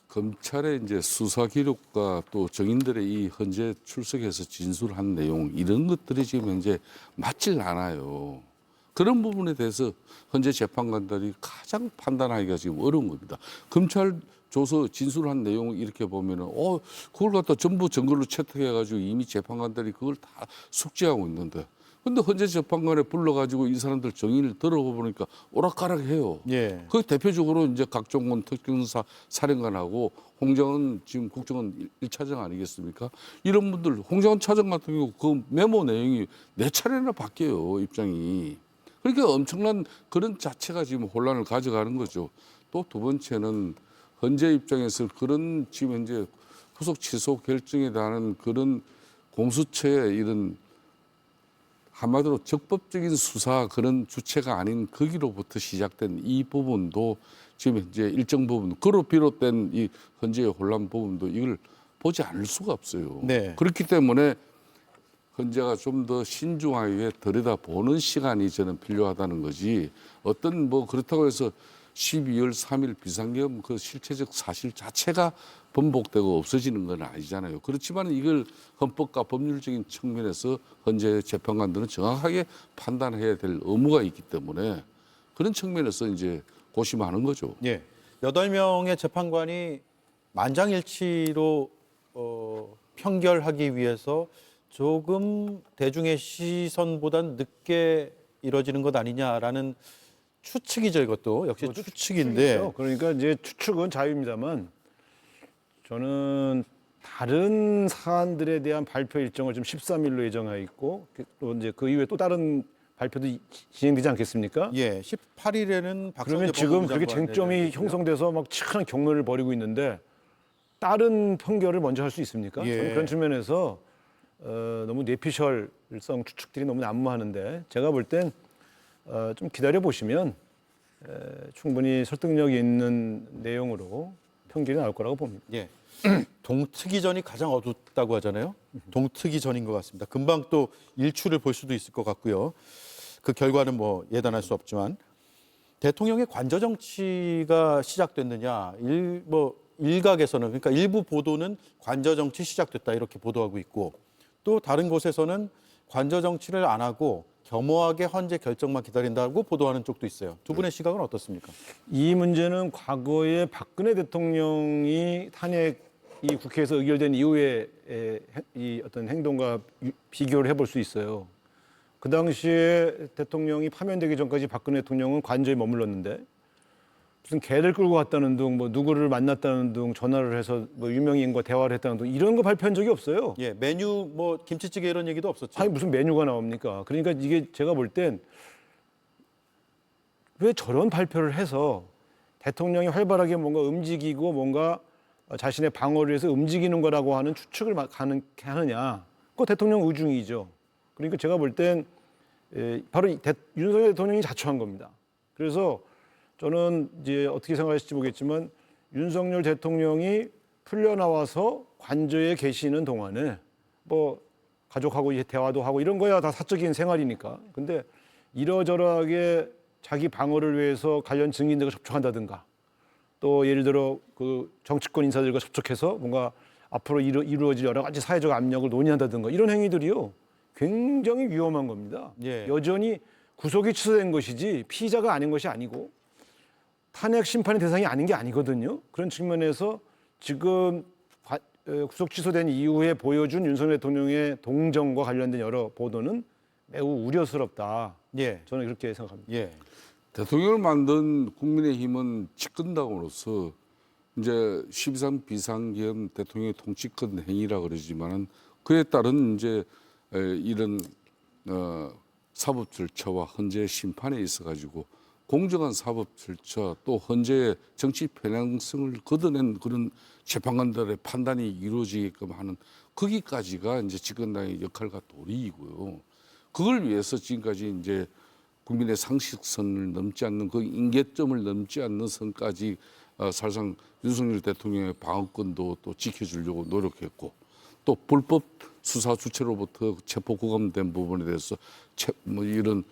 검찰의 이제 수사 기록과 또 증인들의 이 헌재 출석해서 진술한 내용 이런 것들이 지금 현재 맞질 않아요. 그런 부분에 대해서 헌재 재판관들이 가장 판단하기가 지금 어려운 겁니다. 검찰 조서 진술한 내용 이렇게 보면은 그걸 갖다 전부 증거로 채택해가지고 이미 재판관들이 그걸 다 숙지하고 있는데 근데 헌재 재판관에 불러가지고 이 사람들 정인을 들어보니까 오락가락해요. 그 대표적으로 이제 각종원 특경사 사령관하고 홍정은 지금 국정원 1차장 아니겠습니까? 이런 분들 홍정은 차장 같은 경우 그 메모 내용이 4차례나 바뀌어요 입장이. 그러니까 엄청난 그런 자체가 지금 혼란을 가져가는 거죠. 또 두 번째는 헌재 입장에서 그런 지금 현재 후속 취소 결정에 대한 그런 공수처의 이런 한마디로 적법적인 수사 그런 주체가 아닌 거기로부터 시작된 이 부분도 지금 현재 일정 부분 그로 비롯된 이 헌재의 혼란 부분도 이걸 보지 않을 수가 없어요. 그렇기 때문에 헌재가 좀 더 신중하게 들여다보는 시간이 저는 필요하다는 거지 어떤 뭐 그렇다고 해서 12월 3일 비상계엄 그 실체적 사실 자체가 번복되고 없어지는 건 아니잖아요. 그렇지만 이걸 헌법과 법률적인 측면에서 헌재 재판관들은 정확하게 판단해야 될 의무가 있기 때문에 그런 측면에서 이제 고심하는 거죠. 8명의 재판관이 만장일치로 평결하기 위해서 조금 대중의 시선보단 늦게 이뤄지는 것 아니냐라는 추측이죠. 이것도 역시 추측인데. 추측이죠. 그러니까 이제 추측은 자유입니다만 저는 다른 사안들에 대한 발표 일정을 지금 13일로 예정하여 있고 또 이제 그 이후에 또 다른 발표도 진행되지 않겠습니까? 18일에는 그러면 지금 그렇게 쟁점이 형성돼서 막 치열한 경론을 벌이고 있는데 다른 판결을 먼저 할 수 있습니까? 저는 그런 측면에서 너무 뇌피셜성 추측들이 너무 난무하는데 제가 볼 땐 좀 기다려 보시면 충분히 설득력 있는 내용으로 평균이 나올 거라고 봅니다. 예. 동트기 전이 가장 어둡다고 하잖아요. 동트기 전인 것 같습니다. 금방 또 일출을 볼 수도 있을 것 같고요. 그 결과는 뭐 예단할 수 없지만 대통령의 관저 정치가 시작됐느냐, 일각에서는 그러니까 일부 보도는 관저 정치 시작됐다 이렇게 보도하고 있고 또 다른 곳에서는 관저 정치를 안 하고 겸허하게 헌재 결정만 기다린다고 보도하는 쪽도 있어요. 두 분의 시각은 어떻습니까? 이 문제는 과거에 박근혜 대통령이 탄핵이 국회에서 의결된 이후에 이 어떤 행동과 비교를 해볼 수 있어요. 그 당시에 대통령이 파면되기 전까지 박근혜 대통령은 관저에 머물렀는데 무슨 개를 끌고 갔다는 둥, 뭐 누구를 만났다는 둥, 전화를 해서 뭐 유명인과 대화를 했다는 둥 이런 거 발표한 적이 없어요. 예, 메뉴 뭐 김치찌개 이런 얘기도 없었죠. 아니 무슨 메뉴가 나옵니까? 그러니까 이게 제가 볼 땐 왜 저런 발표를 해서 대통령이 활발하게 뭔가 움직이고 뭔가 자신의 방어를 위해서 움직이는 거라고 하는 추측을 가능케 하느냐? 그거 대통령 의중이죠. 그러니까 제가 볼 땐 바로 윤석열 대통령이 자초한 겁니다. 그래서 저는 이제 어떻게 생각하실지 모르겠지만 윤석열 대통령이 풀려나와서 관저에 계시는 동안에 뭐 가족하고 대화도 하고 이런 거야 다 사적인 생활이니까. 근데 이러저러하게 자기 방어를 위해서 관련 증인들과 접촉한다든가 또 예를 들어 그 정치권 인사들과 접촉해서 뭔가 앞으로 이루어질 여러 가지 사회적 압력을 논의한다든가 이런 행위들이요 굉장히 위험한 겁니다. 예. 여전히 구속이 취소된 것이지 피의자가 아닌 것이 아니고 탄핵 심판의 대상이 아닌 게 아니거든요. 그런 측면에서 지금 구속 취소된 이후에 보여준 윤석열 대통령의 동정과 관련된 여러 보도는 매우 우려스럽다. 예. 저는 그렇게 생각합니다. 예. 대통령을 만든 국민의힘은 집권당으로서 이제 12.3 비상계엄 대통령의 통치권 행위라 그러지만은 그에 따른 이제 이런 사법 절차와 헌재 심판에 있어 가지고 공정한 사법 절차 또 헌재의 정치 편향성을 걷어낸 그런 재판관들의 판단이 이루어지게끔 하는 거기까지가 이제 집권당의 역할과 도리이고요. 그걸 위해서 지금까지 이제 국민의 상식선을 넘지 않는 그 인계점을 넘지 않는 선까지 사실상 윤석열 대통령의 방어권도 또 지켜주려고 노력했고 또 불법 수사 주체로부터 체포 구금된 부분에 대해서 이런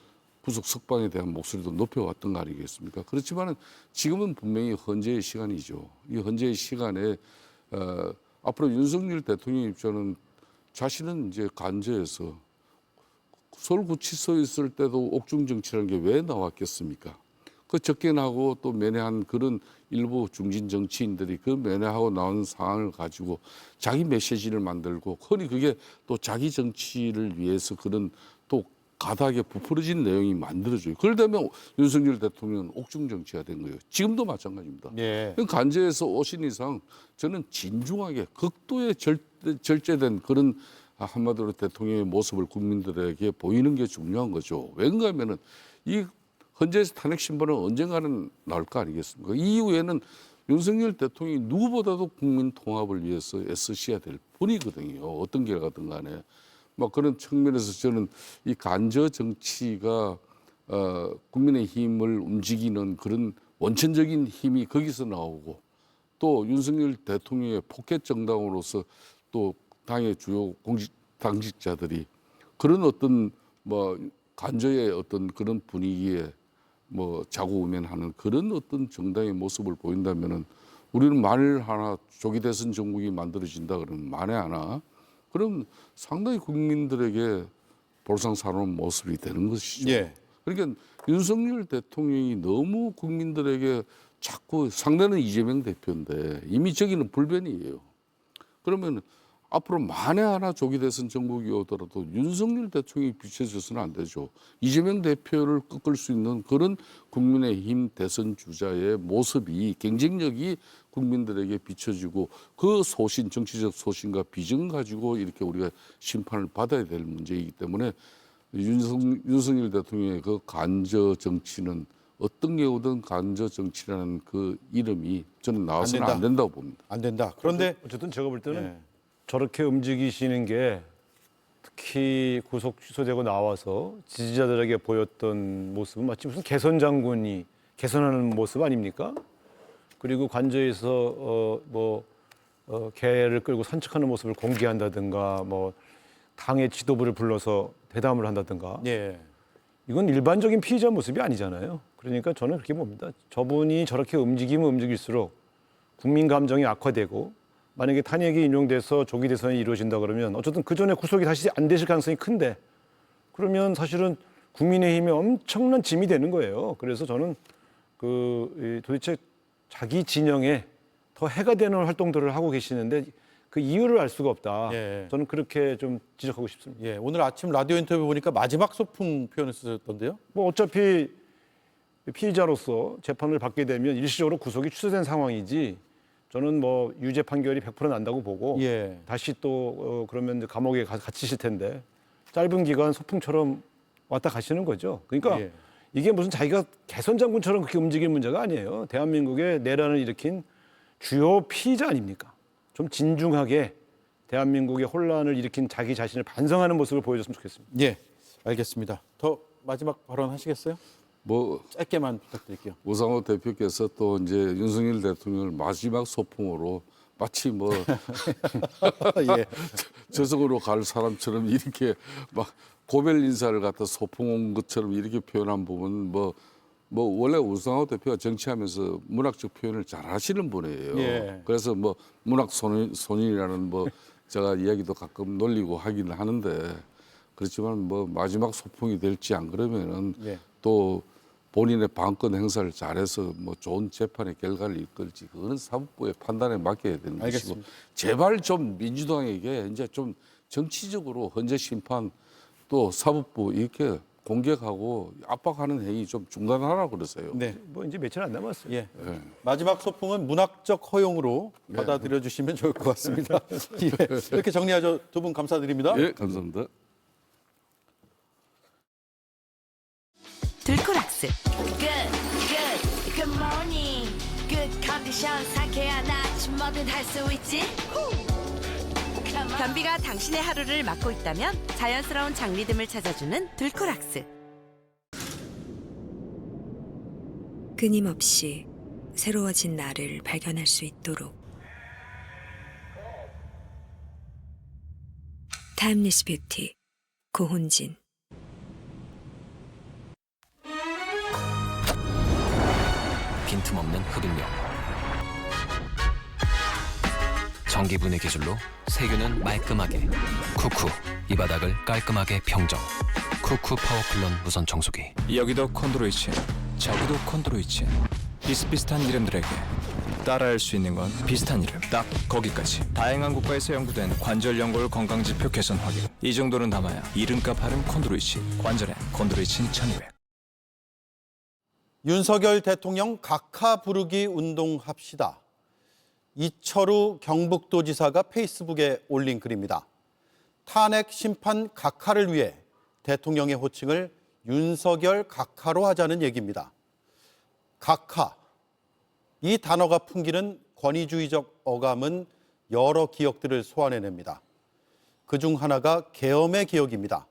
구속 석방에 대한 목소리도 높여왔던 거 아니겠습니까? 그렇지만은 지금은 분명히 헌재의 시간이죠. 이 헌재의 시간에 앞으로 윤석열 대통령 입장은 자신은 이제 관저에서 서울구치소에 있을 때도 옥중 정치라는 게 왜 나왔겠습니까? 그 적견하고 또 면회한 그런 일부 중진 정치인들이 그 면회하고 나온 상황을 가지고 자기 메시지를 만들고 흔히 그게 또 자기 정치를 위해서 그런 또 가닥에 부풀어진 내용이 만들어져요. 그러다면 윤석열 대통령은 옥중 정치가 된 거예요. 지금도 마찬가지입니다. 예. 관저에서 오신 이상 저는 진중하게 극도의 절제된 그런 한마디로 대통령의 모습을 국민들에게 보이는 게 중요한 거죠. 왠가 하면은 이 헌재에서 탄핵 심판은 언젠가는 나올 거 아니겠습니까? 이후에는 윤석열 대통령이 누구보다도 국민 통합을 위해서 애쓰셔야 될 분이거든요. 어떤 결과든 간에. 막 그런 측면에서 저는 이 간저 정치가 국민의 힘을 움직이는 그런 원천적인 힘이 거기서 나오고 또 윤석열 대통령의 포켓 정당으로서 또 당의 주요 당직자들이 그런 어떤 뭐 간저의 어떤 그런 분위기에 뭐 자고우면하는 그런 어떤 정당의 모습을 보인다면은 우리는 만일 하나 조기 대선 정국이 만들어진다 그러면 만에 하나 그럼 상당히 국민들에게 볼상사로운 모습이 되는 것이죠. 예. 그러니까 윤석열 대통령이 너무 국민들에게 자꾸 상대는 이재명 대표인데 이미 저기는 불변이에요. 그러면 앞으로 만에 하나 조기 대선 정국이 오더라도 윤석열 대통령이 비춰져서는 안 되죠. 이재명 대표를 꺾을 수 있는 그런 국민의힘 대선 주자의 모습이 경쟁력이 국민들에게 비춰지고 그 소신, 정치적 소신과 비전 가지고 이렇게 우리가 심판을 받아야 될 문제이기 때문에 윤석열 대통령의 그 간저 정치는 어떤 경우든 간저 정치라는 그 이름이 저는 나와서는 안 된다고 봅니다. 안 된다. 그런데 어쨌든 제가 볼 때는 저렇게 움직이시는 게 특히 구속 취소되고 나와서 지지자들에게 보였던 모습은 마치 무슨 개선 장군이 개선하는 모습 아닙니까? 그리고 관저에서 개를 끌고 산책하는 모습을 공개한다든가 뭐 당의 지도부를 불러서 대담을 한다든가 예. 이건 일반적인 피의자 모습이 아니잖아요. 그러니까 저는 그렇게 봅니다. 저분이 저렇게 움직이면 움직일수록 국민 감정이 악화되고 만약에 탄핵이 인용돼서 조기 대선이 이루어진다 그러면 어쨌든 그 전에 구속이 다시 안 되실 가능성이 큰데 그러면 사실은 국민의힘에 엄청난 짐이 되는 거예요. 그래서 저는 도대체 자기 진영에 더 해가 되는 활동들을 하고 계시는데 그 이유를 알 수가 없다. 예. 저는 그렇게 좀 지적하고 싶습니다. 예, 오늘 아침 라디오 인터뷰 보니까 마지막 소풍 표현을 쓰셨던데요? 뭐 어차피 피의자로서 재판을 받게 되면 일시적으로 구속이 취소된 상황이지 저는 뭐 유죄 판결이 100% 난다고 보고 예. 다시 또 그러면 이제 감옥에 갇히실 텐데 짧은 기간 소풍처럼 왔다 가시는 거죠. 그러니까 예. 이게 무슨 자기가 개선 장군처럼 그렇게 움직일 문제가 아니에요. 대한민국의 내란을 일으킨 주요 피의자 아닙니까? 좀 진중하게 대한민국의 혼란을 일으킨 자기 자신을 반성하는 모습을 보여줬으면 좋겠습니다. 예, 알겠습니다. 더 마지막 발언 하시겠어요? 뭐 짧게만 부탁드릴게요. 우상호 대표께서 또 이제 윤석열 대통령을 마지막 소풍으로 마치 뭐 예. 저승으로 갈 사람처럼 이렇게 막 고별 인사를 갖다 소풍 온 것처럼 이렇게 표현한 부분은 뭐 원래 우상호 대표가 정치하면서 문학적 표현을 잘 하시는 분이에요. 예. 그래서 뭐 문학 소년이라는 뭐 제가 이야기도 가끔 놀리고 하긴 하는데 그렇지만 뭐 마지막 소풍이 될지 안 그러면은 예. 또 본인의 방권 행사를 잘해서 뭐 좋은 재판의 결과를 이끌지 그거는 사법부의 판단에 맡겨야 되는 것이고 알겠습니다. 제발 좀 민주당에게 이제 좀 정치적으로 헌재 심판 또 사법부 이렇게 공격하고 압박하는 행위 좀 중단하라고 그러세요. 네. 뭐 이제 며칠 안 남았어요. 예. 예. 마지막 소풍은 문학적 허용으로 받아들여 주시면 좋을 것 같습니다. 예. 이렇게 정리하죠. 두 분 감사드립니다. 예, 감사합니다. 들코락스 Good morning Good condition 상쾌한 아침 뭐든 할 수 있지 변비가 당신의 하루를 막고 있다면 자연스러운 장리듬을 찾아주는 들코락스 끊임없이 새로워진 나를 발견할 수 있도록 타임리스 뷰티 고훈진 빈틈없는 흡입력 전기분해 기술로 세균은 말끔하게 쿠쿠 이 바닥을 깔끔하게 평정 쿠쿠 파워클론 무선 청소기 여기도 콘드로이친 저기도 콘드로이친 비슷비슷한 이름들에게 따라할 수 있는 건 비슷한 이름 딱 거기까지 다양한 국가에서 연구된 관절 연골 건강지표 개선 확인 이 정도는 담아야 이름값 하는 콘드로이친 관절엔 콘드로이친 1200 윤석열 대통령 각하 부르기 운동합시다. 이철우 경북도지사가 페이스북에 올린 글입니다. 탄핵 심판 각하를 위해 대통령의 호칭을 윤석열 각하로 하자는 얘기입니다. 각하, 이 단어가 풍기는 권위주의적 어감은 여러 기억들을 소환해냅니다. 그중 하나가 계엄의 기억입니다.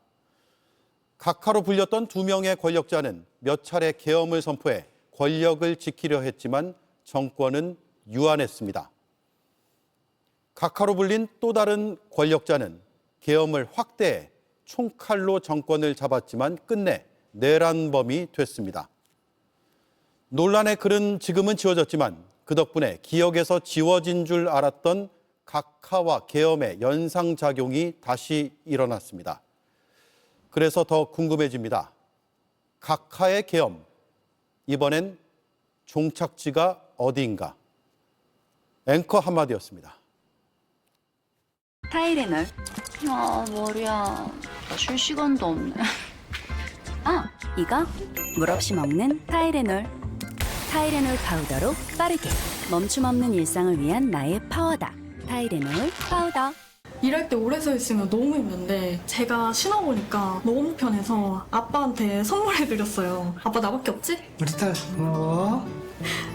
각하로 불렸던 두 명의 권력자는 몇 차례 계엄을 선포해 권력을 지키려 했지만 정권은 유한했습니다. 각하로 불린 또 다른 권력자는 계엄을 확대해 총칼로 정권을 잡았지만 끝내 내란범이 됐습니다. 논란의 글은 지금은 지워졌지만 그 덕분에 기억에서 지워진 줄 알았던 각하와 계엄의 연상작용이 다시 일어났습니다. 그래서 더 궁금해집니다. 각하의 계엄, 이번엔 종착지가 어디인가? 앵커 한마디였습니다. 타이레놀. 아, 머리야. 쉴 시간도 없네. 아, 이거 물 없이 먹는 타이레놀. 타이레놀 파우더로 빠르게 멈춤 없는 일상을 위한 나의 파워다. 타이레놀 파우더. 일할 때 오래 서 있으면 너무 힘든데 제가 신어보니까 너무 편해서 아빠한테 선물해드렸어요. 아빠 나밖에 없지? 우리 딸 고마워.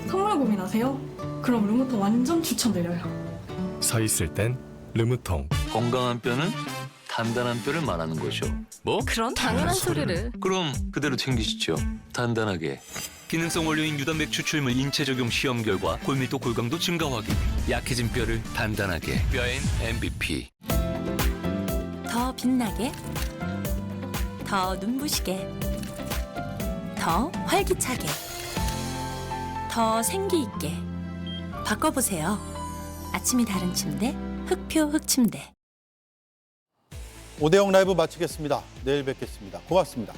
선물 고민하세요? 그럼 르무통 완전 추천드려요. 서 있을 땐 르무통. 건강한 뼈는 단단한 뼈를 말하는 거죠. 뭐? 그런 당연한 소리를. 그럼 그대로 챙기시죠. 단단하게. 기능성 원료인 유단백 추출물 인체 적용 시험 결과 골밀도 골강도 증가 확인. 약해진 뼈를 단단하게. 뼈엔 MVP. 더 빛나게, 더 눈부시게, 더 활기차게, 더 생기 있게 바꿔보세요. 아침이 다른 침대, 흑표 흑침대. 오대영 라이브 마치겠습니다. 내일 뵙겠습니다. 고맙습니다.